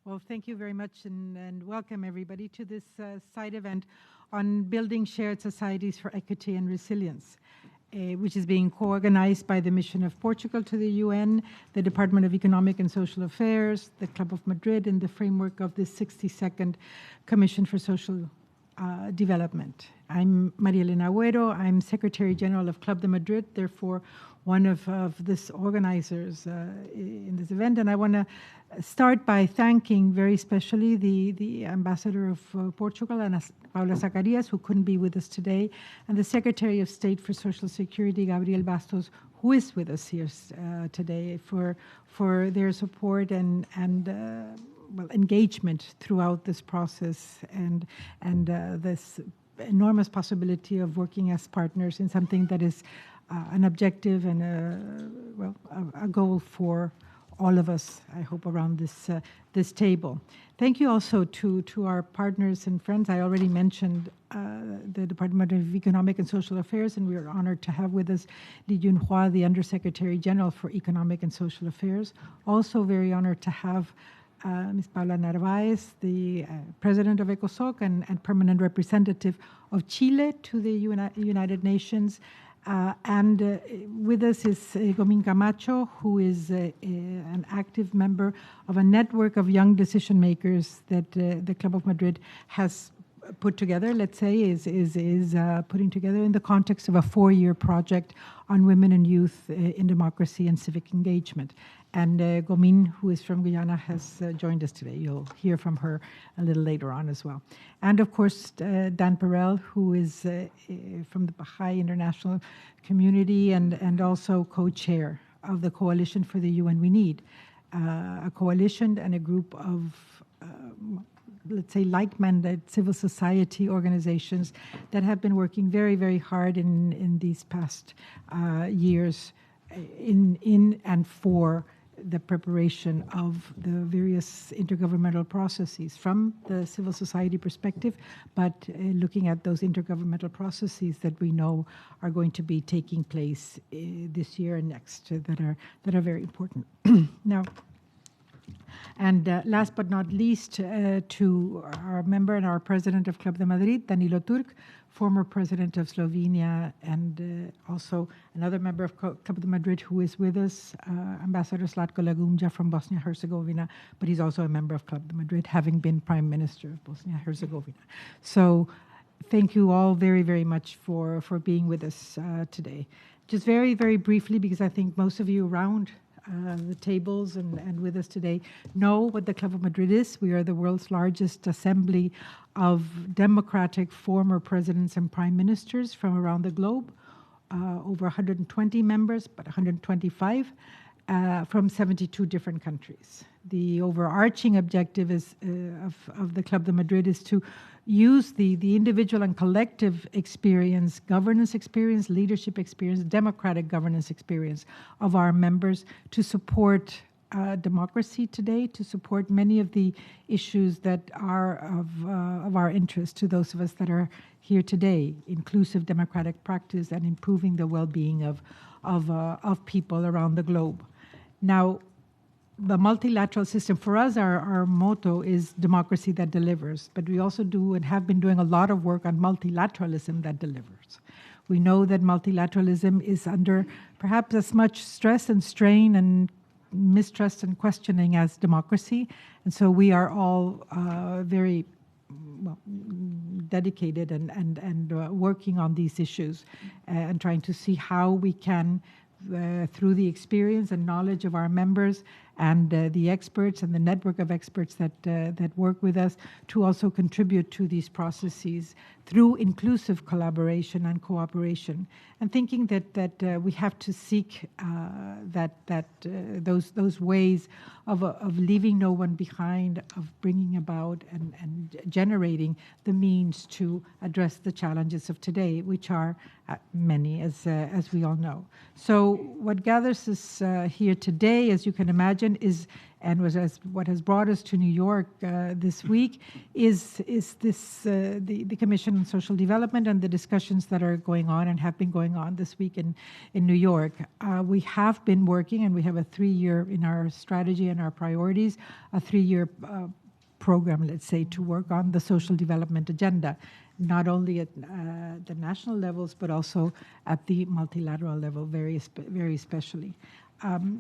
Well, thank you very much and welcome everybody to this side event on building shared societies for equity and resilience, which is being co-organized by the Mission of Portugal to the UN, the Department of Economic and Social Affairs, the Club of Madrid, in the framework of the 62nd Commission for Social Development. I'm Maria Elena Agüero. I'm Secretary General of Club de Madrid, therefore one of this organizers in this event. And I want to start by thanking very especially the Ambassador of Portugal, Ana Paula Zacarias, who couldn't be with us today, and the Secretary of State for Social Security, Gabriel Bastos, who is with us here today, for their support and engagement throughout this process and this enormous possibility of working as partners in something that is an objective and a goal for all of us, I hope, around this table. Thank you also to our partners and friends. I already mentioned the Department of Economic and Social Affairs, and we are honored to have with us Li Junhua, the Undersecretary General for Economic and Social Affairs. Also very honored to have Ms. Paula Narvaez, the President of ECOSOC and Permanent Representative of Chile to the United Nations. And with us is Gomín Camacho, who is an active member of a network of young decision makers that the Club of Madrid has put together, let's say, is putting together in the context of a 4-year project on women and youth in democracy and civic engagement. And Gomín, who is from Guyana, has joined us today. You'll hear from her a little later on as well. And of course, Dan Perel, who is from the Baha'i International Community and also co-chair of the Coalition for the UN We Need, a coalition and a group of let's say, like-minded civil society organizations that have been working very, very hard in these past years in and for the preparation of the various intergovernmental processes from the civil society perspective, but looking at those intergovernmental processes that we know are going to be taking place this year and next that are very important. Now, and last but not least, to our member and our president of Club de Madrid, Danilo Turk, former president of Slovenia, and also another member of Club de Madrid who is with us, Ambassador Zlatko Lagumdža from Bosnia-Herzegovina, but he's also a member of Club de Madrid, having been Prime Minister of Bosnia-Herzegovina. So thank you all very, very much for being with us today. Just very, very briefly, because I think most of you around the tables and with us today know what the Club of Madrid is. We are the world's largest assembly of democratic former presidents and prime ministers from around the globe, over 120 members, but 125 from 72 different countries. The overarching objective is of the Club de Madrid is to use the individual and collective experience, governance experience, leadership experience, democratic governance experience of our members to support democracy today, to support many of the issues that are of our interest to those of us that are here today, inclusive democratic practice and improving the well-being of people around the globe. Now, the multilateral system, for us, our motto is democracy that delivers, but we also do and have been doing a lot of work on multilateralism that delivers. We know that multilateralism is under perhaps as much stress and strain and mistrust and questioning as democracy, and so we are all very dedicated and working on these issues and trying to see how we can, through the experience and knowledge of our members and the experts and the network of experts that work with us, to also contribute to these processes through inclusive collaboration and cooperation, and thinking that we have to seek those ways of leaving no one behind, of bringing about and generating the means to address the challenges of today, which are many, as we all know. So what gathers us here today, as you can imagine, question is, and what has brought us to New York this week, is this the Commission on Social Development and the discussions that are going on and have been going on this week in New York. We have been working, and we have a 3-year in our strategy and our priorities, a 3-year program, let's say, to work on the social development agenda, not only at the national levels, but also at the multilateral level, very especially.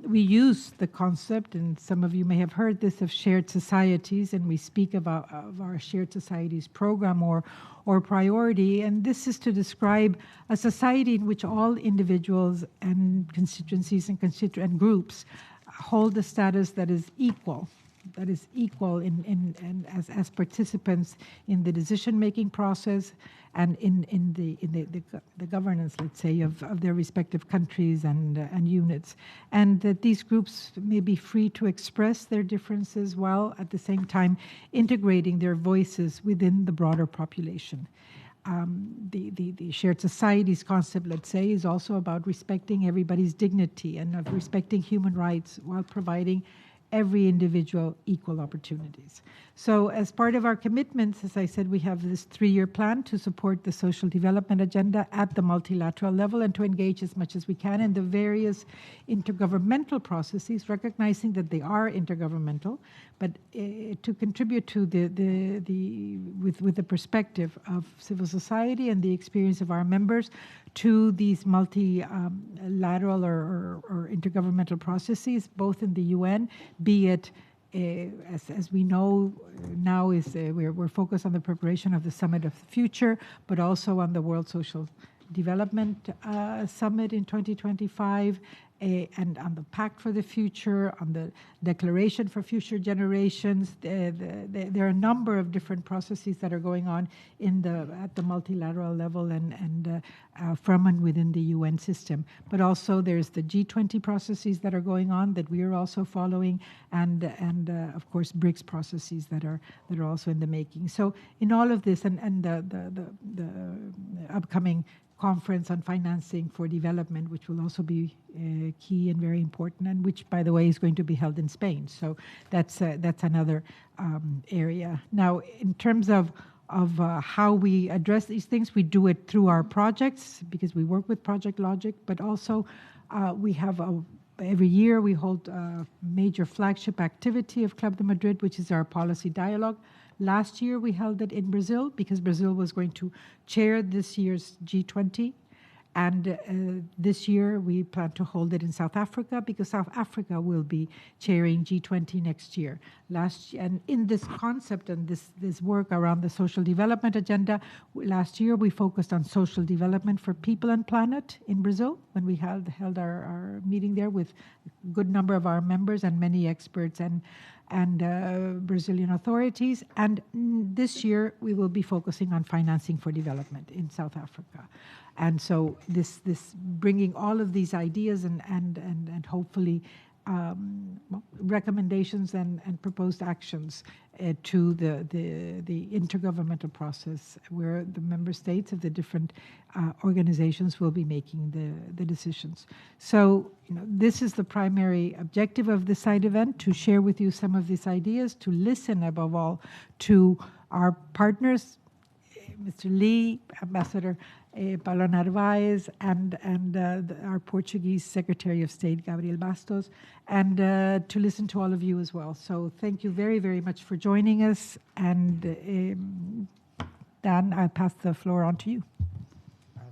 We use the concept, and some of you may have heard this, of shared societies, and we speak of our shared societies program or priority, and this is to describe a society in which all individuals and constituencies and groups hold a status that is equal as participants in the decision-making process and in the governance, let's say, of their respective countries and units, and that these groups may be free to express their differences while at the same time integrating their voices within the broader population. The shared societies concept, let's say, is also about respecting everybody's dignity and of respecting human rights while providing every individual equal opportunities. So as part of our commitments, as I said, we have this 3-year plan to support the social development agenda at the multilateral level and to engage as much as we can in the various intergovernmental processes, recognizing that they are intergovernmental, but to contribute to with the perspective of civil society and the experience of our members to these multilateral or intergovernmental processes, both in the UN, be it as we know now we're focused on the preparation of the Summit of the Future, but also on the World Social Development Summit in 2025, and on the Pact for the Future, on the Declaration for Future Generations. There are a number of different processes that are going on at the multilateral level and from and within the UN system. But also there's the G20 processes that are going on that we are also following, and of course BRICS processes that are also in the making. So in all of this and the upcoming conference on financing for development, which will also be key and very important, and which, by the way, is going to be held in Spain. So that's another area. Now, in terms of how we address these things, we do it through our projects because we work with Project Logic, but also we have every year we hold a major flagship activity of Club de Madrid, which is our policy dialogue. Last year we held it in Brazil because Brazil was going to chair this year's G20. And this year we plan to hold it in South Africa because South Africa will be chairing G20 next year. And in this concept and this work around the social development agenda, last year we focused on social development for people and planet in Brazil when we held our meeting there with a good number of our members and many experts and Brazilian authorities. And this year we will be focusing on financing for development in South Africa. And so this bringing all of these ideas and hopefully recommendations and proposed actions to the intergovernmental process where the member states of the different organizations will be making the decisions. So this is the primary objective of this side event, to share with you some of these ideas, to listen above all to our partners, Mr. Lee, Ambassador Paulo Narvaez, and our Portuguese Secretary of State, Gabriel Bastos, and to listen to all of you as well. So thank you very, very much for joining us. And Dan, I'll pass the floor on to you.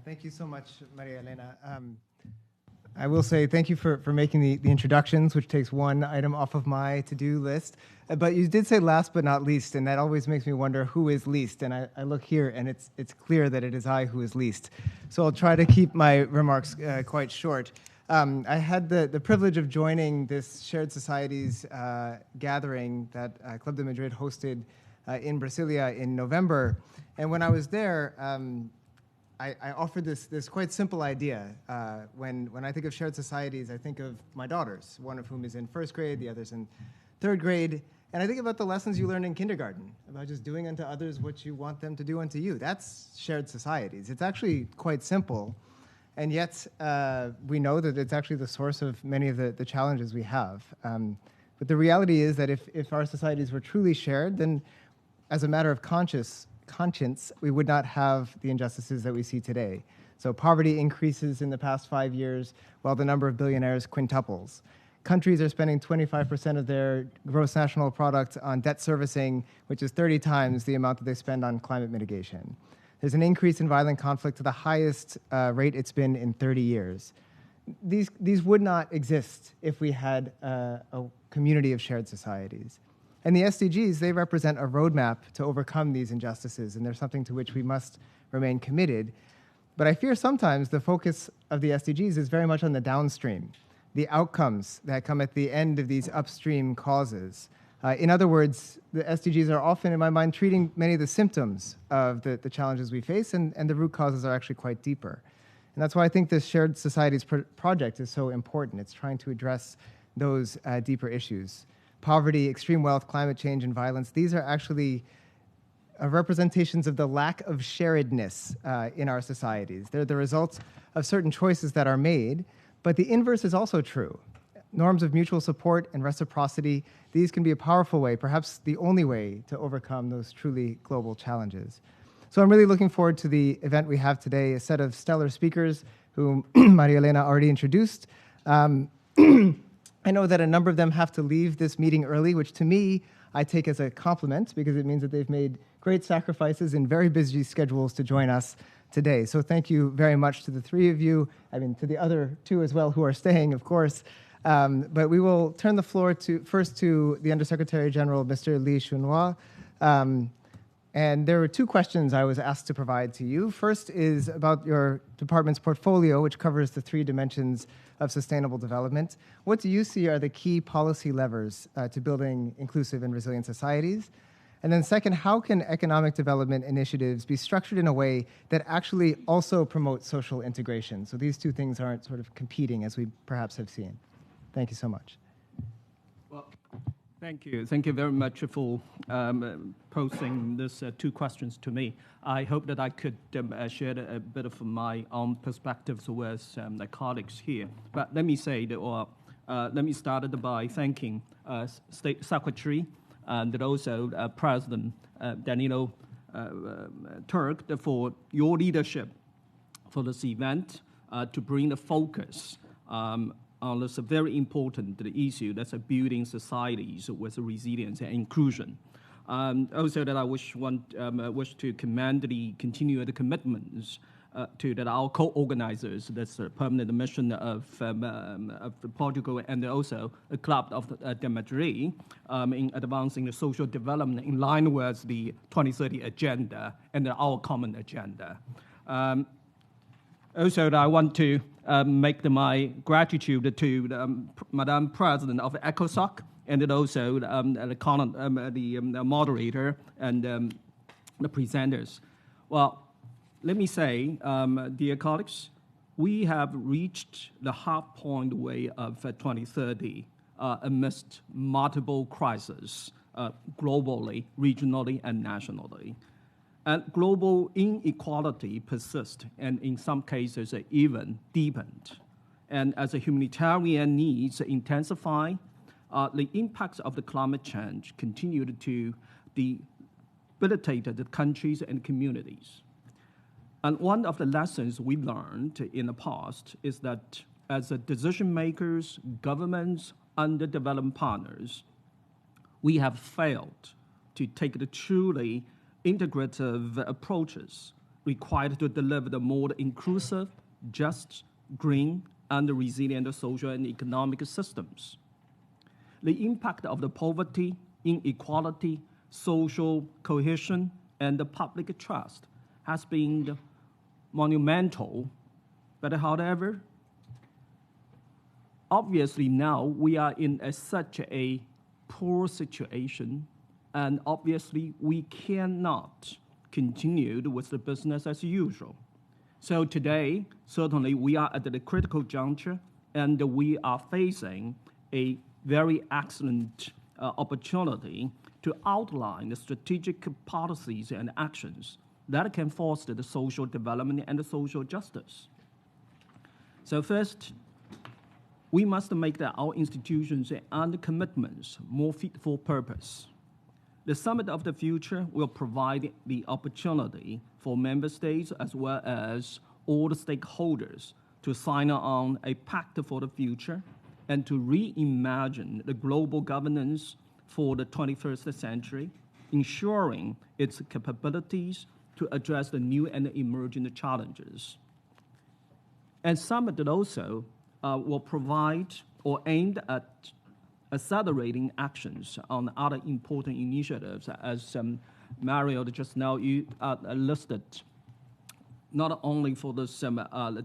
Thank you so much, Maria Elena. I will say thank you for making the introductions, which takes one item off of my to-do list. But you did say last but not least, and that always makes me wonder who is least. And I look here, and it's clear that it is I who is least. So I'll try to keep my remarks quite short. I had the privilege of joining this Shared Societies gathering that Club de Madrid hosted in Brasilia in November. And when I was there, I offered this quite simple idea. When I think of shared societies, I think of my daughters, one of whom is in first grade, the other's in third grade. And I think about the lessons you learn in kindergarten, about just doing unto others what you want them to do unto you. That's shared societies. It's actually quite simple. And yet, we know that it's actually the source of many of the challenges we have. But the reality is that if our societies were truly shared, then as a matter of conscience, we would not have the injustices that we see today. So poverty increases in the past 5 years, while the number of billionaires quintuples. Countries are spending 25% of their gross national product on debt servicing, which is 30 times the amount that they spend on climate mitigation. There's an increase in violent conflict to the highest rate it's been in 30 years. These would not exist if we had a community of shared societies. And the SDGs, they represent a roadmap to overcome these injustices, and they're something to which we must remain committed. But I fear sometimes the focus of the SDGs is very much on the downstream, the outcomes that come at the end of these upstream causes. In other words, the SDGs are often, in my mind, treating many of the symptoms of the challenges we face, and the root causes are actually quite deeper. And that's why I think this Shared Societies project is so important. It's trying to address those deeper issues. Poverty, extreme wealth, climate change, and violence, these are actually representations of the lack of sharedness in our societies. They're the results of certain choices that are made, but the inverse is also true. Norms of mutual support and reciprocity, these can be a powerful way, perhaps the only way, to overcome those truly global challenges. So I'm really looking forward to the event we have today, a set of stellar speakers whom Maria Elena already introduced. I know that a number of them have to leave this meeting early, which to me, I take as a compliment because it means that they've made great sacrifices in very busy schedules to join us today. So thank you very much to the three of you, to the other two as well who are staying, of course. But we will turn the floor first to the Undersecretary General, Mr. Li Chunhua. And there were two questions I was asked to provide to you. First is about your department's portfolio, which covers the 3 dimensions of sustainable development. What do you see are the key policy levers to building inclusive and resilient societies? And then second, how can economic development initiatives be structured in a way that actually also promotes social integration? So these two things aren't sort of competing as we perhaps have seen. Thank you so much. Well, thank you. Thank you very much for posing these 2 questions to me. I hope that I could share a bit of my own perspectives with the colleagues here. But let me say that, let me start by thanking State Secretary and also President Danilo Turk for your leadership for this event to bring the focus on this very important issue that's building societies with resilience and inclusion. Also, that I wish to commend the continued commitments to that our co-organizers, that's the permanent mission of Portugal and also the Club of the Madrid in advancing the social development in line with the 2030 agenda and our common agenda. Also, I want to make my gratitude to Madam President of ECOSOC and also the moderator and the presenters. Well, let me say, dear colleagues, we have reached the hard point way of 2030 amidst multiple crises globally, regionally, and nationally. And global inequality persists, and in some cases even deepened. And as the humanitarian needs intensify, the impacts of the climate change continue to debilitate the countries and communities. And one of the lessons we learned in the past is that as decision makers, governments, and the development partners, we have failed to take the truly integrative approaches required to deliver the more inclusive, just, green, and resilient social and economic systems. The impact of the poverty, inequality, social cohesion, and the public trust has been monumental, but however, obviously now we are in such a poor situation, and obviously we cannot continue with the business as usual. So today, certainly we are at the critical juncture, and we are facing a very excellent opportunity to outline the strategic policies and actions that can foster the social development and the social justice. So first, we must make our institutions and commitments more fit for purpose. The Summit of the Future will provide the opportunity for member states as well as all the stakeholders to sign on a pact for the future and to reimagine the global governance for the 21st century, ensuring its capabilities to address the new and emerging challenges. And Summit also will provide or aimed at accelerating actions on other important initiatives, as Mario just now listed, not only for this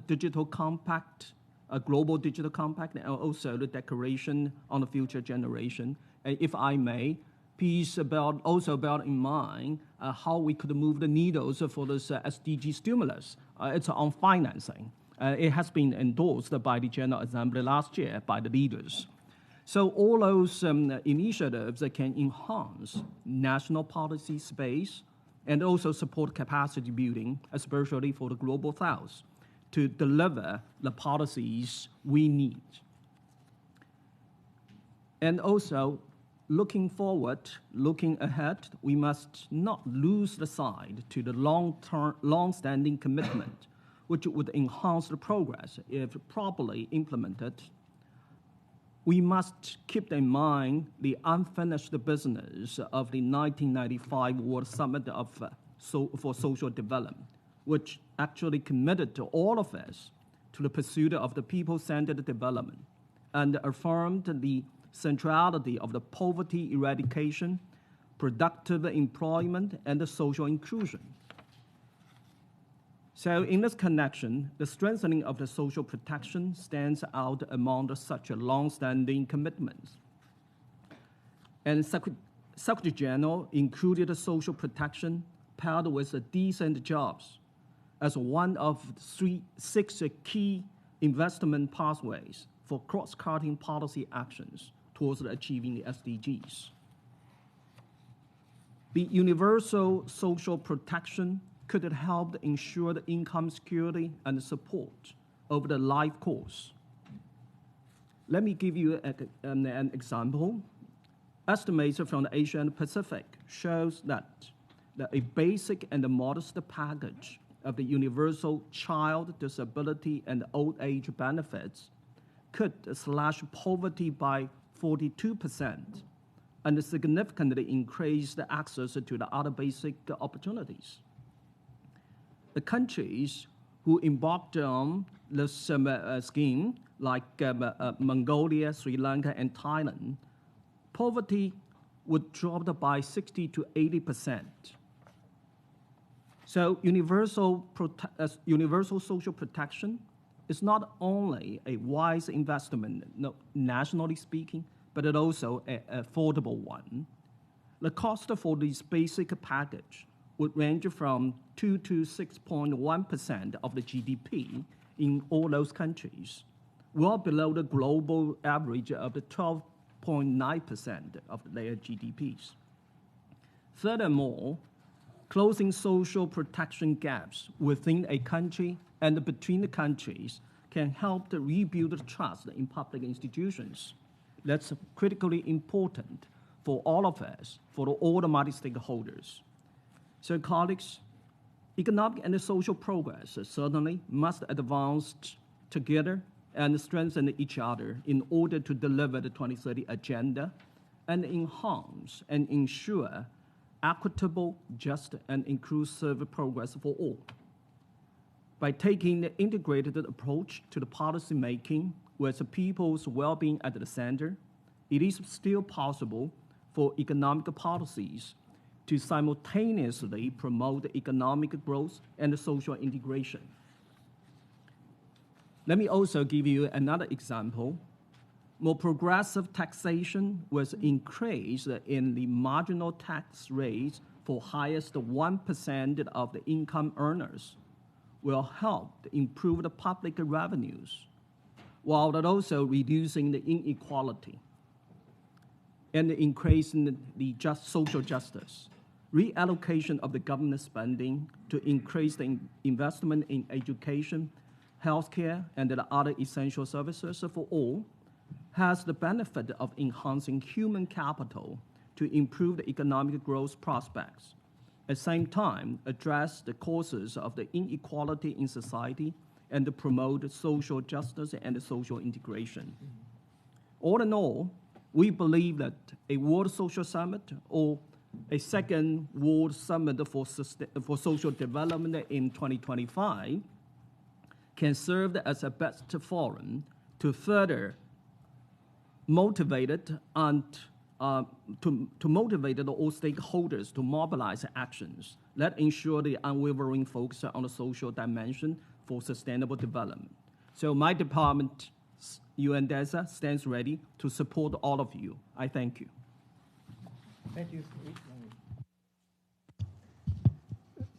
digital compact, a global digital compact, and also the Declaration on the Future Generation. And if I may, please also bear in mind how we could move the needles for this SDG stimulus. It's on financing. It has been endorsed by the General Assembly last year by the leaders. So all those initiatives that can enhance national policy space and also support capacity building, especially for the Global South, to deliver the policies we need. And also, looking forward, looking ahead, we must not lose the sight to the long-standing commitment, which would enhance the progress if properly implemented. We must keep in mind the unfinished business of the 1995 World Summit for Social Development, which actually committed to all of us to the pursuit of the people-centered development and affirmed the centrality of the poverty eradication, productive employment, and the social inclusion. So in this connection, the strengthening of the social protection stands out among such long-standing commitments. And Secretary General included social protection paired with decent jobs as one of six key investment pathways for cross-cutting policy actions towards achieving the SDGs. The universal social protection could help ensure the income security and support over the life course. Let me give you an example. Estimates from the Asia and Pacific shows that a basic and a modest package of the universal child, disability, and old age benefits could slash poverty by 42% and significantly increase the access to the other basic opportunities. The countries who embarked on this scheme, like Mongolia, Sri Lanka, and Thailand, poverty would drop by 60 to 80%. So universal social protection is not only a wise investment, nationally speaking, but it also an affordable one. The cost for this basic package would range from 2 to 6.1% of the GDP in all those countries, well below the global average of the 12.9% of their GDPs. Furthermore, closing social protection gaps within a country and between the countries can help to rebuild the trust in public institutions. That's critically important for all of us, for all the multi-stakeholders. So colleagues, economic and social progress certainly must advance together and strengthen each other in order to deliver the 2030 agenda and enhance and ensure equitable, just, and inclusive progress for all. By taking the integrated approach to the policy making with the people's well-being at the center, it is still possible for economic policies to simultaneously promote economic growth and social integration. Let me also give you another example. More progressive taxation was increased in the marginal tax rates for highest 1% of the income earners will help improve the public revenues, while also reducing the inequality and increasing the social justice. Reallocation of the government spending to increase the investment in education, healthcare, and the other essential services for all has the benefit of enhancing human capital to improve the economic growth prospects. At the same time, address the causes of the inequality in society and to promote social justice and social integration. All in all, we believe that a World Social Summit or a second World Summit for Social Development in 2025 can serve as a best forum to further motivate it and to motivate all stakeholders to mobilize actions that ensure the unwavering focus on the social dimension for sustainable development. So my department, UNDESA, stands ready to support all of you. I thank you. Thank you.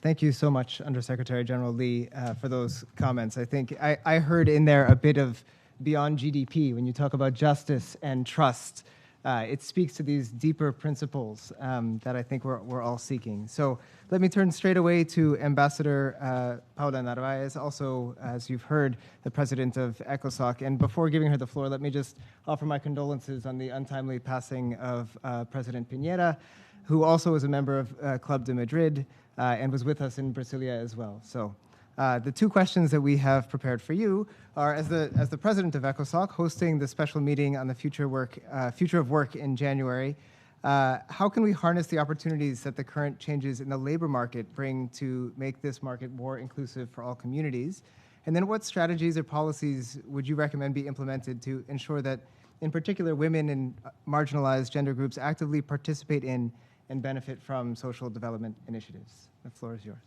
Thank you so much, Undersecretary General Lee, for those comments. I think I heard in there a bit of beyond GDP when you talk about justice and trust. It speaks to these deeper principles that I think we're all seeking. So let me turn straight away to Ambassador Paula Narvaez, also, as you've heard, the president of ECOSOC. And before giving her the floor, let me just offer my condolences on the untimely passing of President Piñera, who also is a member of Club de Madrid and was with us in Brasilia as well. So the two questions that we have prepared for you are, as the president of ECOSOC, hosting the special meeting on the future of work in January, how can we harness the opportunities that the current changes in the labor market bring to make this market more inclusive for all communities? And then what strategies or policies would you recommend be implemented to ensure that, in particular, women and marginalized gender groups actively participate in and benefit from social development initiatives? The floor is yours.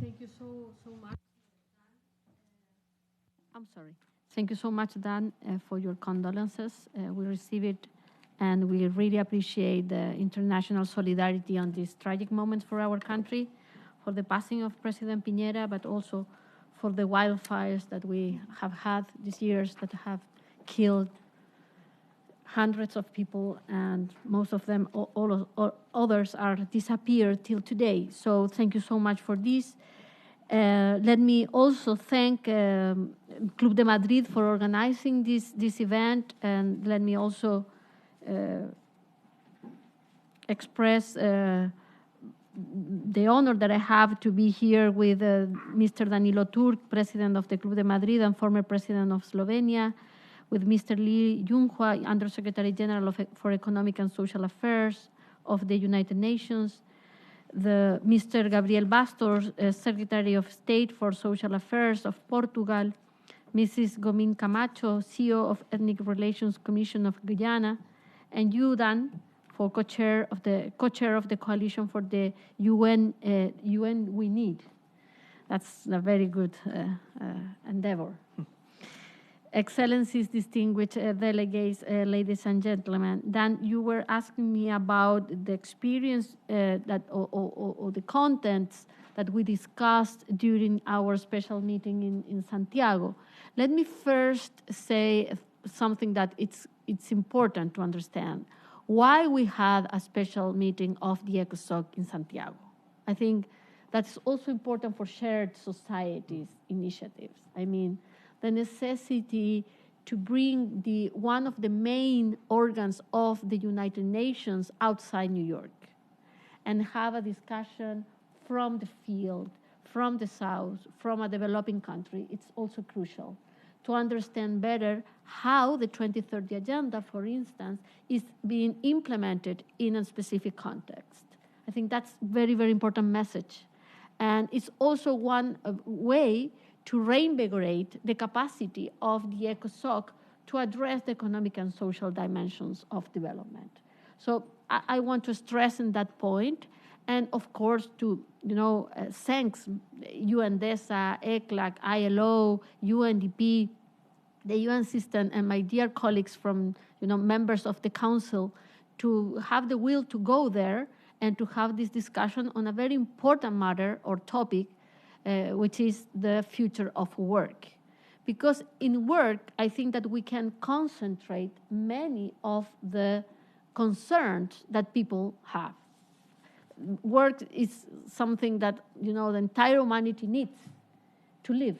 Thank you so much. I'm sorry. Thank you so much, Dan, for your condolences. We receive it, and we really appreciate the international solidarity on this tragic moment for our country, for the passing of President Piñera, but also for the wildfires that we have had these years that have killed hundreds of people, and most of them, all others are disappeared till today. So thank you so much for this. Let me also thank Club de Madrid for organizing this event, and let me also express the honor that I have to be here with Mr. Danilo Turk, president of the Club de Madrid and former president of Slovenia, with Mr. Lee Junhua, Undersecretary General for Economic and Social Affairs of the United Nations, Mr. Gabriel Bastos, Secretary of State for Social Affairs of Portugal, Mrs. Gomin Camacho, CEO of Ethnic Relations Commission of Guyana, and you, Dan, for co-chair of the Coalition for the UN We Need. That's a very good endeavor. Excellencies, distinguished delegates, ladies and gentlemen. Dan, you were asking me about the experience or the contents that we discussed during our special meeting in Santiago. Let me first say something that it's important to understand. Why we had a special meeting of the ECOSOC in Santiago. I think that's also important for shared societies initiatives. I mean, the necessity to bring one of the main organs of the United Nations outside New York and have a discussion from the field, from the South, from a developing country. It's also crucial to understand better how the 2030 Agenda, for instance, is being implemented in a specific context. I think that's very, very important message. And it's also one way to reinvigorate the capacity of the ECOSOC to address the economic and social dimensions of development. So I want to stress in that point, and of course to thanks UNDESA, ECLAC, ILO, UNDP, the UN system, and my dear colleagues from members of the Council to have the will to go there and to have this discussion on a very important matter or topic, which is the future of work. Because in work, I think that we can concentrate many of the concerns that people have. Work is something that the entire humanity needs to live.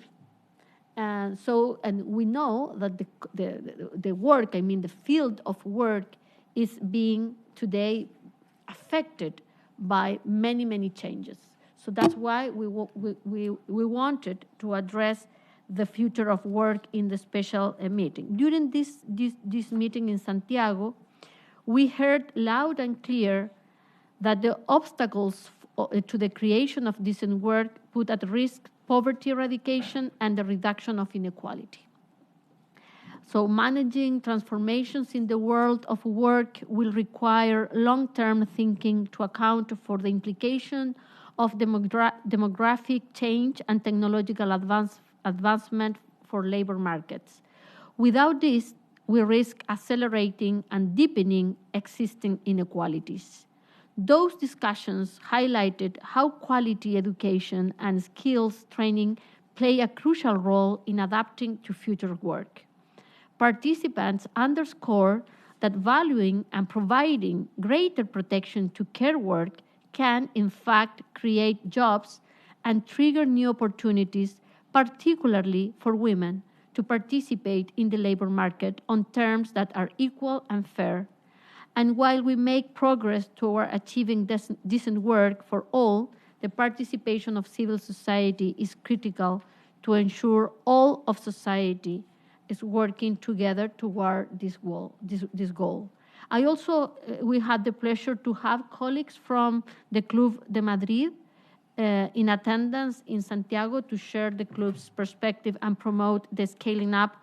And we know that the work, I mean the field of work, is being today affected by many, many changes. So that's why we wanted to address the future of work in the special meeting. During this meeting in Santiago, we heard loud and clear that the obstacles to the creation of decent work put at risk poverty eradication and the reduction of inequality. So managing transformations in the world of work will require long-term thinking to account for the implication of demographic change and technological advancement for labor markets. Without this, we risk accelerating and deepening existing inequalities. Those discussions highlighted how quality education and skills training play a crucial role in adapting to future work. Participants underscore that valuing and providing greater protection to care work can, in fact, create jobs and trigger new opportunities, particularly for women, to participate in the labor market on terms that are equal and fair. And while we make progress toward achieving decent work for all, the participation of civil society is critical to ensure all of society is working together toward this goal. I also, we had the pleasure to have colleagues from the Club de Madrid in attendance in Santiago to share the club's perspective and promote the scaling up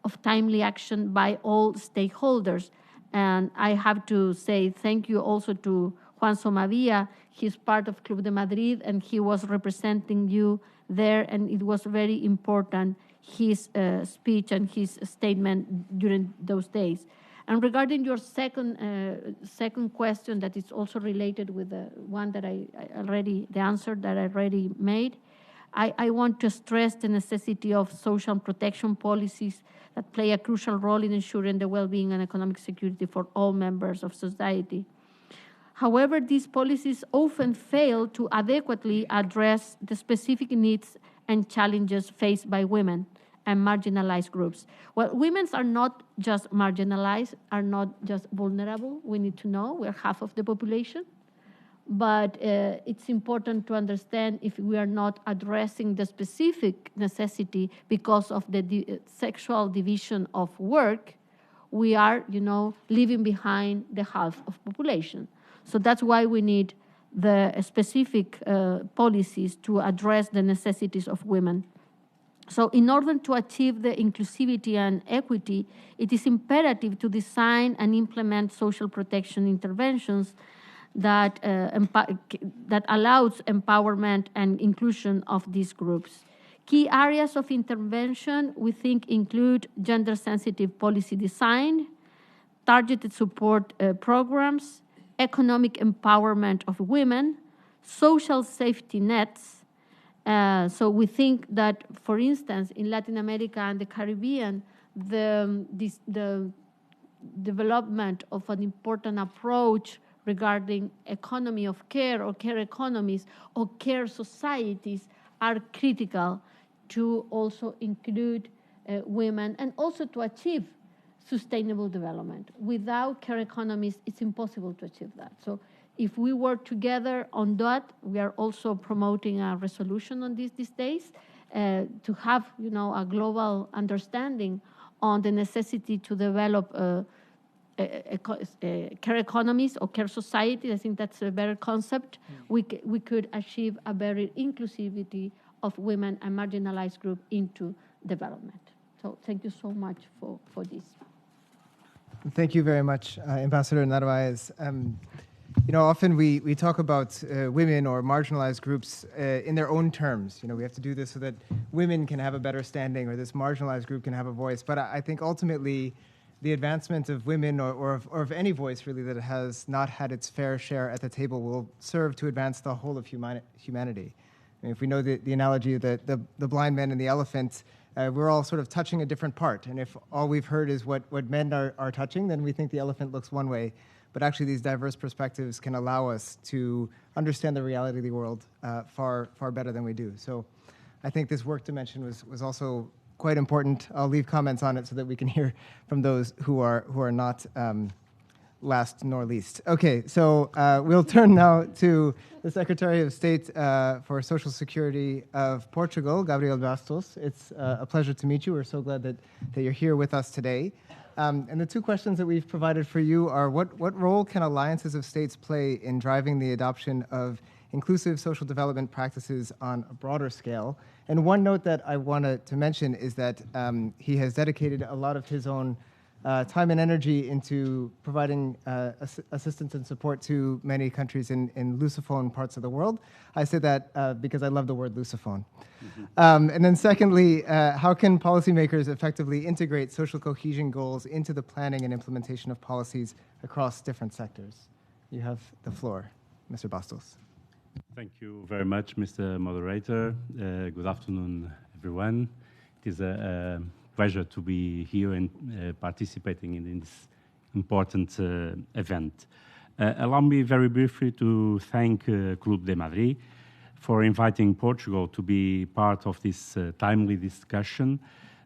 of timely action by all stakeholders. And I have to say thank you also to Juan Somavia. He's part of Club de Madrid, and he was representing you there, and it was very important, his speech and his statement during those days. And regarding your second question that is also related with the one that the answer that I already made, I want to stress the necessity of social protection policies that play a crucial role in ensuring the well-being and economic security for all members of society. However, these policies often fail to adequately address the specific needs and challenges faced by women and marginalized groups. Well, women are not just marginalized, are not just vulnerable. We need to know we're half of the population. But it's important to understand if we are not addressing the specific necessity because of the sexual division of work, we are, leaving behind the half of population. So that's why we need the specific policies to address the necessities of women. So in order to achieve the inclusivity and equity, it is imperative to design and implement social protection interventions that allows empowerment and inclusion of these groups. Key areas of intervention, we think, include gender-sensitive policy design, targeted support programs, economic empowerment of women, social safety nets. So we think that, for instance, in Latin America and the Caribbean, the development of an important approach regarding economy of care or care economies or care societies are critical to also include women and also to achieve sustainable development. Without care economies, it's impossible to achieve that. So if we work together on that, we are also promoting a resolution on this these days to have, a global understanding on the necessity to develop care economies or care society. I think that's a better concept. We could achieve a better inclusivity of women and marginalized groups into development. So thank you so much for this. Thank you very much, Ambassador Narvaez. Often we talk about women or marginalized groups in their own terms. We have to do this so that women can have a better standing or this marginalized group can have a voice. But I think ultimately the advancement of women or of any voice really that has not had its fair share at the table will serve to advance the whole of humanity. If we know the analogy of the blind man and the elephant, we're all sort of touching a different part. And if all we've heard is what men are touching, then we think the elephant looks one way. But actually these diverse perspectives can allow us to understand the reality of the world far better than we do. So I think this work dimension was also quite important. I'll leave comments on it so that we can hear from those who are not last nor least. Okay, so we'll turn now to the Secretary of State for Social Security of Portugal, Gabriel Bastos. It's a pleasure to meet you. We're so glad that you're here with us today. And the two questions that we've provided for you are what role can alliances of states play in driving the adoption of inclusive social development practices on a broader scale? And one note that I wanted to mention is that he has dedicated a lot of his own time and energy into providing assistance and support to many countries in Lusophone parts of the world. I say that because I love the word Lusophone. And then secondly, how can policymakers effectively integrate social cohesion goals into the planning and implementation of policies across different sectors? You have the floor, Mr. Bastos. Thank you very much, Mr. Moderator. Good afternoon, everyone. It is a pleasure to be here and participating in this important event. Allow me very briefly to thank Club de Madrid for inviting Portugal to be part of this timely discussion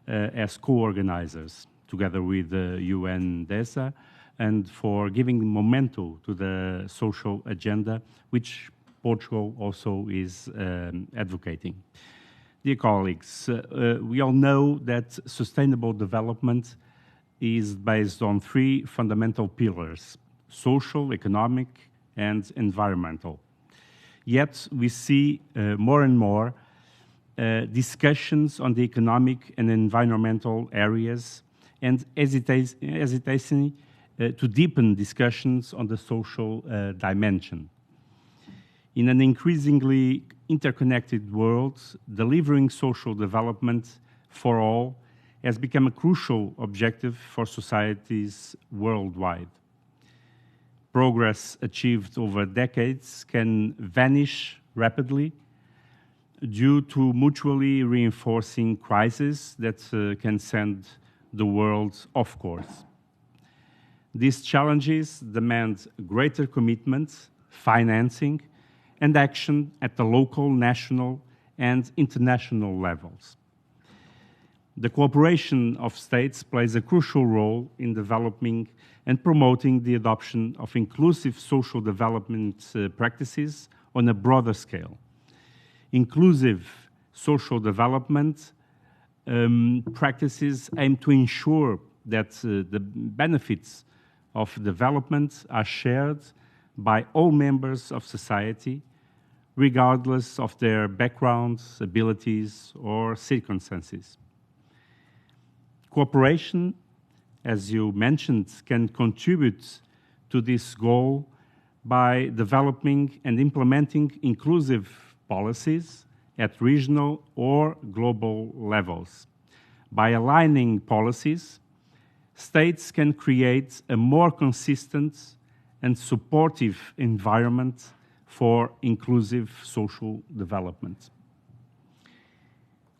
as co-organizers, together with the UN DESA, and for giving momentum to the social agenda, which Portugal also is advocating. Dear colleagues, we all know that sustainable development is based on three fundamental pillars: social, economic, and environmental. Yet we see more and more discussions on the economic and environmental areas and hesitation to deepen discussions on the social dimension. In an increasingly interconnected world, delivering social development for all has become a crucial objective for societies worldwide. Progress achieved over decades can vanish rapidly due to mutually reinforcing crises that can send the world off course. These challenges demand greater commitment, financing, and action at the local, national, and international levels. The cooperation of states plays a crucial role in developing and promoting the adoption of inclusive social development practices on a broader scale. Inclusive social development practices aim to ensure that the benefits of development are shared by all members of society, regardless of their backgrounds, abilities, or circumstances. Cooperation, as you mentioned, can contribute to this goal by developing and implementing inclusive policies at regional or global levels. By aligning policies, states can create a more consistent and supportive environment for inclusive social development.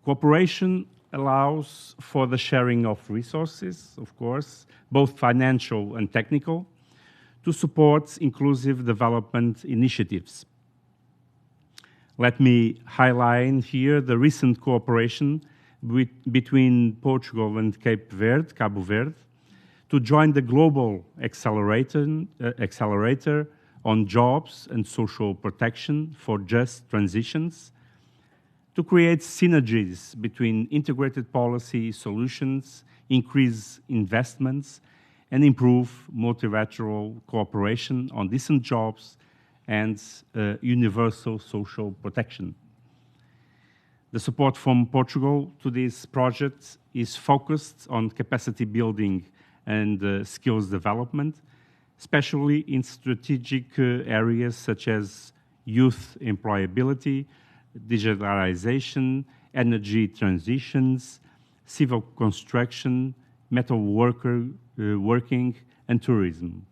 Cooperation allows for the sharing of resources, of course, both financial and technical, to support inclusive development initiatives. Let me highlight here the recent cooperation between Portugal and Cabo Verde, to join the global accelerator on jobs and social protection for just transitions, to create synergies between integrated policy solutions, increase investments, and improve multilateral cooperation on decent jobs and universal social protection. The support from Portugal to this project is focused on capacity building and skills development, especially in strategic areas such as youth employability, digitalization, energy transitions, civil construction, metal working, and tourism.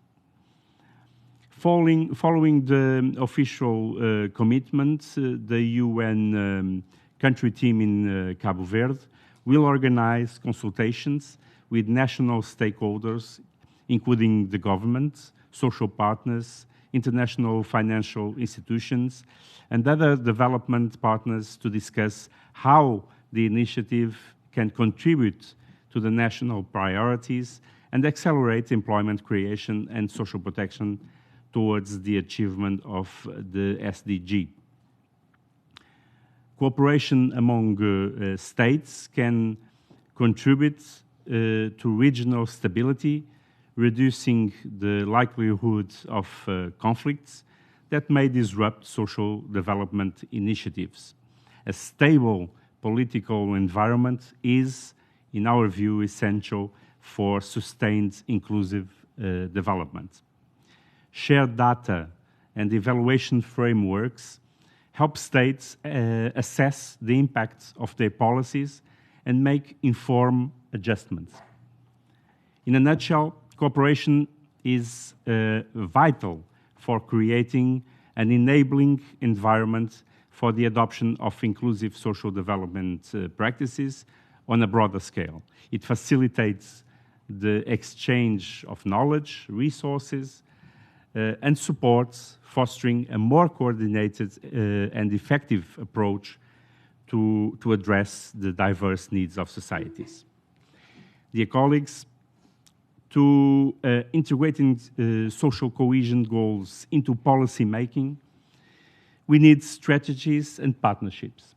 Following the official commitment, the UN country team in Cabo Verde will organize consultations with national stakeholders, including the government, social partners, international financial institutions, and other development partners to discuss how the initiative can contribute to the national priorities and accelerate employment creation and social protection towards the achievement of the SDG. Cooperation among states can contribute to regional stability, reducing the likelihood of conflicts that may disrupt social development initiatives. A stable political environment is, in our view, essential for sustained inclusive development. Shared data and evaluation frameworks help states assess the impact of their policies and make informed adjustments. In a nutshell, cooperation is vital for creating an enabling environment for the adoption of inclusive social development practices on a broader scale. It facilitates the exchange of knowledge, resources, and supports fostering a more coordinated and effective approach to address the diverse needs of societies. Dear colleagues, to integrating social cohesion goals into policy making, we need strategies and partnerships.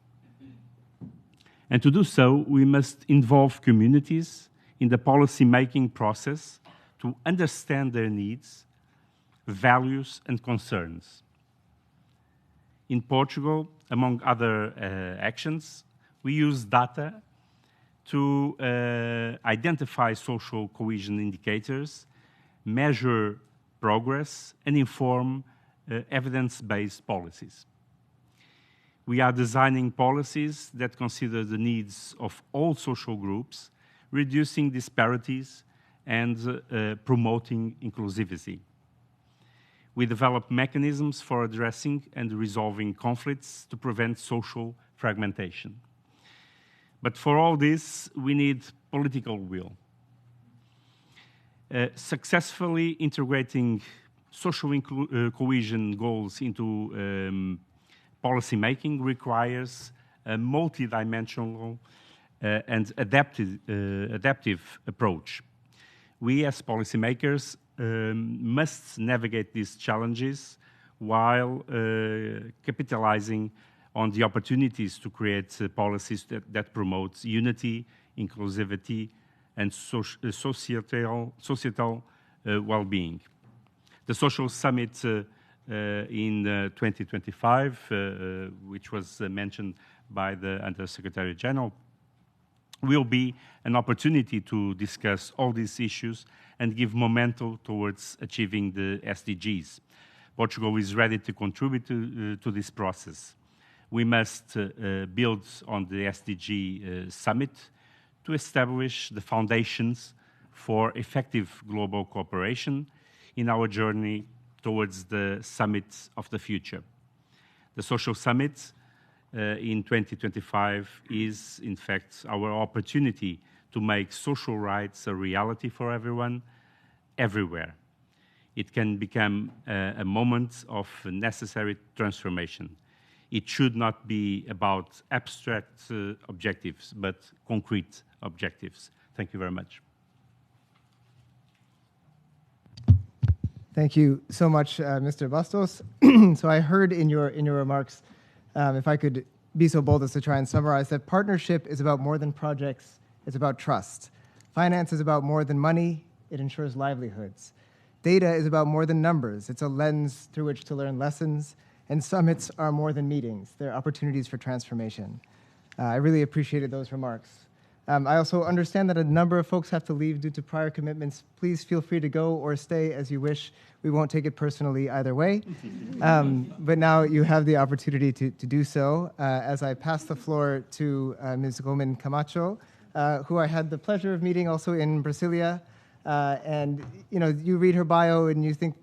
And to do so, we must involve communities in the policy-making process to understand their needs, values, and concerns. In Portugal, among other actions, we use data to identify social cohesion indicators, measure progress, and inform evidence-based policies. We are designing policies that consider the needs of all social groups, reducing disparities and promoting inclusivity. We develop mechanisms for addressing and resolving conflicts to prevent social fragmentation. But for all this, we need political will. Successfully integrating social cohesion goals into policy making requires a multidimensional and adaptive approach. We as policymakers must navigate these challenges while capitalizing on the opportunities to create policies that promote unity, inclusivity, and societal well-being. The Social Summit in 2025, which was mentioned by the Undersecretary General, will be an opportunity to discuss all these issues and give momentum towards achieving the SDGs. Portugal is ready to contribute to this process. We must build on the SDG Summit to establish the foundations for effective global cooperation in our journey towards the Summit of the future. The Social Summit in 2025 is, in fact, our opportunity to make social rights a reality for everyone, everywhere. It can become a moment of necessary transformation. It should not be about abstract objectives, but concrete objectives. Thank you very much. Thank you so much, Mr. Bastos. So I heard in your remarks, if I could be so bold as to try and summarize, that partnership is about more than projects, it's about trust. Finance is about more than money, it ensures livelihoods. Data is about more than numbers, it's a lens through which to learn lessons, and summits are more than meetings, they're opportunities for transformation. I really appreciated those remarks. I also understand that a number of folks have to leave due to prior commitments. Please feel free to go or stay as you wish. We won't take it personally either way. But now you have the opportunity to do so. As I pass the floor to Ms. Gomen Camacho, who I had the pleasure of meeting also in Brasilia. And you read her bio and you think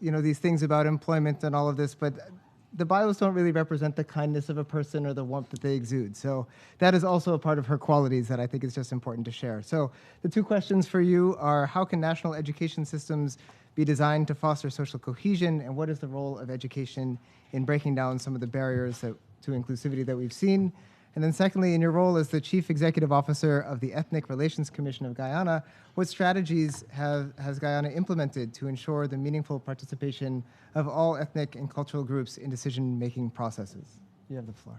these things about employment and all of this, but the bios don't really represent the kindness of a person or the warmth that they exude. So that is also a part of her qualities that I think is just important to share. So the two questions for you are, how can national education systems be designed to foster social cohesion, and what is the role of education in breaking down some of the barriers to inclusivity that we've seen? And then secondly, in your role as the Chief Executive Officer of the Ethnic Relations Commission of Guyana, what strategies has Guyana implemented to ensure the meaningful participation of all ethnic and cultural groups in decision-making processes? You have the floor.